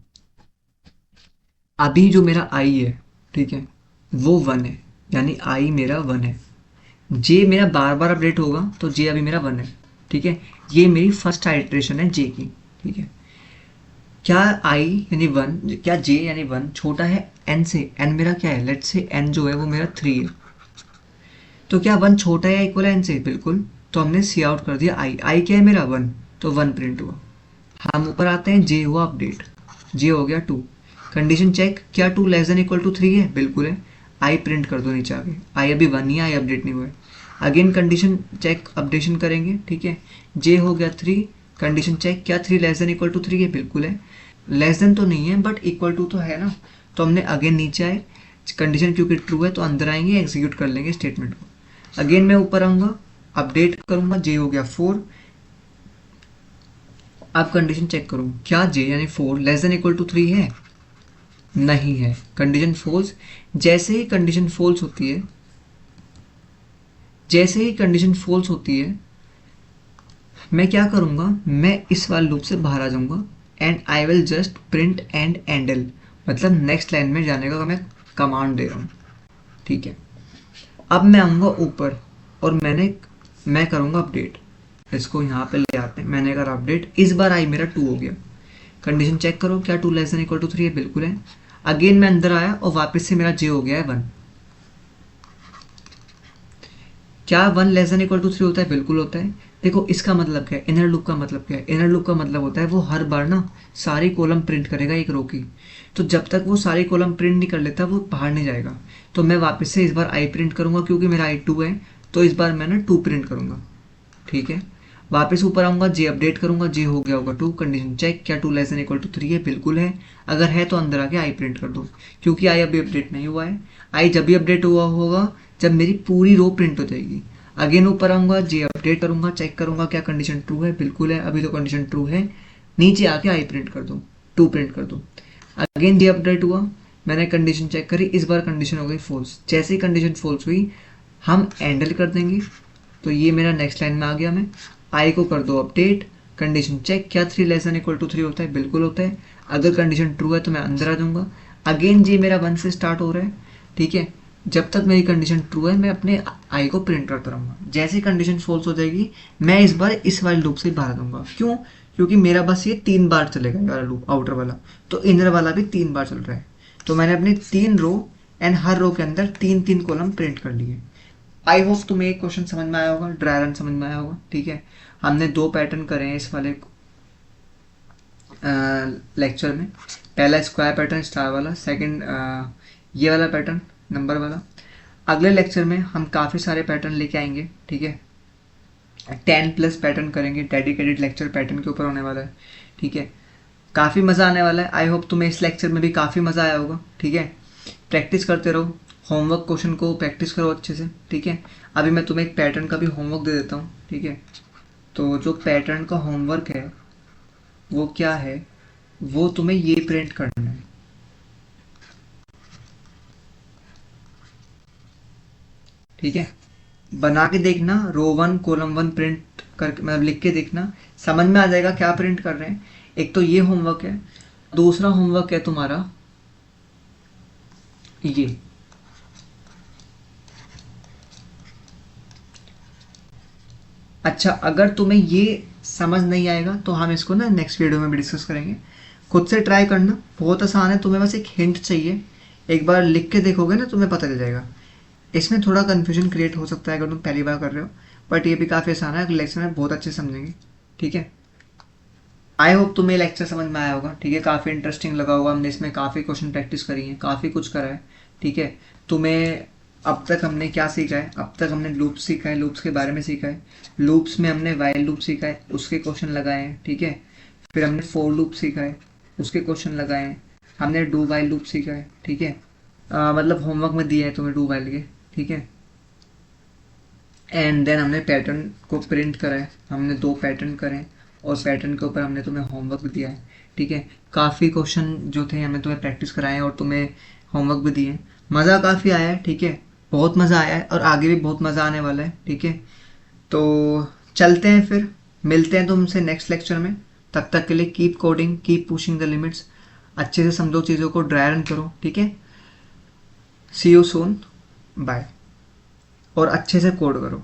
अभी जो मेरा आई है, ठीक है, वो 1 है, यानी आई मेरा 1 है। जे मेरा बार बार अपडेट होगा तो जे अभी मेरा 1 है। ठीक है, ये मेरी फर्स्ट आइट्रेशन है जे की। ठीक है, क्या आई यानी 1, क्या जे यानी 1 छोटा है एन से, एन मेरा क्या है, लेट्स से एन जो है वो मेरा 3 है। तो क्या 1 छोटा है या इक्वल है एन से, बिल्कुल। तो हमने सी आउट कर दिया आई क्या है मेरा 1, तो 1 प्रिंट हुआ। हम ऊपर आते हैं, जे हुआ अपडेट, जे हो गया 2। कंडीशन चेक, क्या 2 लेस देन इक्वल टू 3 है, बिल्कुल है। आई प्रिंट कर दो नीचे आगे, आई अभी 1 ही, आई अपडेट नहीं हुआ है। अगेन कंडीशन चेक अपडेशन करेंगे। ठीक है, जे हो गया 3। कंडीशन चेक, क्या 3 लेस देन इक्वल टू 3 है, बिल्कुल है। लेस देन तो नहीं है बट इक्वल टू तो है ना। तो हमने अगेन नीचे आए, कंडीशन क्योंकि ट्रू है तो अंदर आएंगे, एग्जीक्यूट कर लेंगे स्टेटमेंट को। अगेन मैं ऊपर आऊंगा, अपडेट करूंगा, जे हो गया 4। अब कंडीशन चेक करूँ, क्या जे यानी 4 लेस देन इक्वल टू 3 है, नहीं है, कंडीशन फॉल्स। जैसे ही कंडीशन फॉल्स होती है, जैसे ही कंडीशन फॉल्स होती है, मैं क्या करूंगा, मैं इस वाले लूप से बाहर आ जाऊंगा and I will just print and endl, मतलब नेक्स्ट लाइन में जाने का मैं कमांड दे रहा हूँ। ठीक है, अब मैं आऊँगा ऊपर और मैं करूँगा अपडेट। इसको यहाँ पे ले आते हैं, मैंने करा अपडेट, इस बार आई मेरा 2 हो गया। कंडीशन चेक करो, क्या 2 लेस देन इक्वल टू 3 है, बिल्कुल है। अगेन मैं अंदर आया और वापस से मेरा जे हो गया है 1। क्या 1 लेस देन इक्वल टू 3 होता है, बिल्कुल होता है। देखो इसका मतलब क्या है, इनर लूप का मतलब क्या है, इनर लूप का मतलब होता है वो हर बार ना सारी कॉलम प्रिंट करेगा एक रो की। तो जब तक वो सारी कॉलम प्रिंट नहीं कर लेता वो बाहर नहीं जाएगा। तो मैं वापस से इस बार आई प्रिंट करूंगा क्योंकि मेरा आई 2 है, तो इस बार मैं ना 2 प्रिंट करूंगा। ठीक है, वापस ऊपर आऊंगा, जे अपडेट करूंगा, जे हो गया होगा 2। कंडीशन चेक, क्या 2 लेस देन इक्वल टू 3 है, बिल्कुल है। अगर है तो अंदर आके आई प्रिंट कर दो, क्योंकि आई अभी अपडेट नहीं हुआ है। आई जब भी अपडेट हुआ होगा जब मेरी पूरी रो प्रिंट हो जाएगी। अगेन ऊपर आऊंगा, जे अपडेट करूंगा, चेक करूंगा क्या कंडीशन ट्रू है, बिल्कुल है, अभी तो कंडीशन ट्रू है। नीचे आके आई प्रिंट कर दो, 2 प्रिंट कर दो। अगेन जे अपडेट हुआ, मैंने कंडीशन चेक करी, इस बार कंडीशन हो गई फॉल्स। जैसे ही कंडीशन फॉल्स हुई हम हैंडल कर देंगे। तो ये मेरा नेक्स्ट लाइन में आ गया, मैं आई को कर दो अपडेट। कंडीशन चेक, क्या 3 लेस देन इक्वल टू 3 होता है, बिल्कुल होता है। अगर कंडीशन ट्रू है तो मैं अंदर आ जाऊंगा। अगेन जे मेरा 1 से स्टार्ट हो रहा है। ठीक है, जब तक मेरी कंडीशन ट्रू है मैं अपने आई को प्रिंट करता रहूँगा। जैसे ही कंडीशन फॉल्स हो जाएगी मैं इस बार इस वाले लूप से बाहर दूंगा। क्यों, क्योंकि मेरा बस ये 3 बार चलेगा ये वाला लूप, आउटर वाला। तो इनर वाला भी 3 बार चल रहा है। तो मैंने अपने 3 रो एंड हर रो के अंदर 3 कॉलम प्रिंट कर लिए। आई होप तुम्हें एक क्वेश्चन समझ में आया होगा, ड्राई रन समझ में आया होगा। ठीक है, हमने 2 पैटर्न करे हैं इस वाले लेक्चर में। पहला स्क्वायर पैटर्न स्टार वाला, सेकंड ये वाला पैटर्न नंबर वाला। अगले लेक्चर में हम काफ़ी सारे पैटर्न लेके आएंगे। ठीक है, 10+ पैटर्न करेंगे, डेडिकेटेड लेक्चर पैटर्न के ऊपर होने वाला है। ठीक है, काफ़ी मज़ा आने वाला है। आई होप तुम्हें इस लेक्चर में भी काफ़ी मज़ा आया होगा। ठीक है, प्रैक्टिस करते रहो, होमवर्क क्वेश्चन को प्रैक्टिस करो अच्छे से। ठीक है, अभी मैं तुम्हें एक पैटर्न का भी होमवर्क दे देता हूँ। ठीक है, तो जो पैटर्न का होमवर्क है वो क्या है, वो तुम्हें ये प्रिंट करना है। ठीक है, बना के देखना, रो 1 कॉलम 1 प्रिंट करके मतलब लिख के देखना, समझ में आ जाएगा क्या प्रिंट कर रहे हैं। एक तो ये होमवर्क है, दूसरा होमवर्क है तुम्हारा ये। अच्छा, अगर तुम्हें ये समझ नहीं आएगा तो हम इसको ना नेक्स्ट वीडियो में भी डिस्कस करेंगे। खुद से ट्राई करना, बहुत आसान है, तुम्हें बस एक हिंट चाहिए, एक बार लिख के देखोगे ना तुम्हें पता चल जाएगा। इसमें थोड़ा कन्फ्यूजन क्रिएट हो सकता है अगर तुम पहली बार कर रहे हो, बट ये भी काफ़ी आसान है, अगले लेक्चर में बहुत अच्छे से समझेंगे। ठीक है, आई होप तुम्हें लेक्चर समझ में आया होगा। ठीक है, काफ़ी इंटरेस्टिंग लगा होगा, हमने इसमें काफ़ी क्वेश्चन प्रैक्टिस करी है, काफ़ी कुछ करा है। ठीक है, तुम्हें अब तक हमने क्या सीखा है, अब तक हमने लूप्स सीखा है, लूप्स के बारे में सीखा है, लूप्स में हमने वाइल लूप सीखा है, उसके क्वेश्चन लगाए हैं। ठीक है, फिर हमने फोर लूप सीखा है, उसके क्वेश्चन लगाए हैं, हमने डू वाइल लूप सीखा है। ठीक है, मतलब होमवर्क में दिया है तुम्हें डू वाइल के। ठीक है, एंड देन हमने पैटर्न को प्रिंट करा है, हमने 2 पैटर्न करे हैं, और पैटर्न के ऊपर हमने तुम्हें होमवर्क भी दिया है। ठीक है, काफ़ी क्वेश्चन जो थे हमने तुम्हें प्रैक्टिस कराए हैं और तुम्हें होमवर्क भी दिए हैं। मज़ा काफ़ी आया है। ठीक है, बहुत मज़ा आया है और आगे भी बहुत मज़ा आने वाला है। ठीक है, तो चलते हैं, फिर मिलते हैं तुमसे नेक्स्ट लेक्चर में। तब तक के लिए keep coding, keep pushing the limits, अच्छे से समझो चीज़ों को, ड्राई रन करो। ठीक है, सी यू सून, बाय, और अच्छे से कोड करो।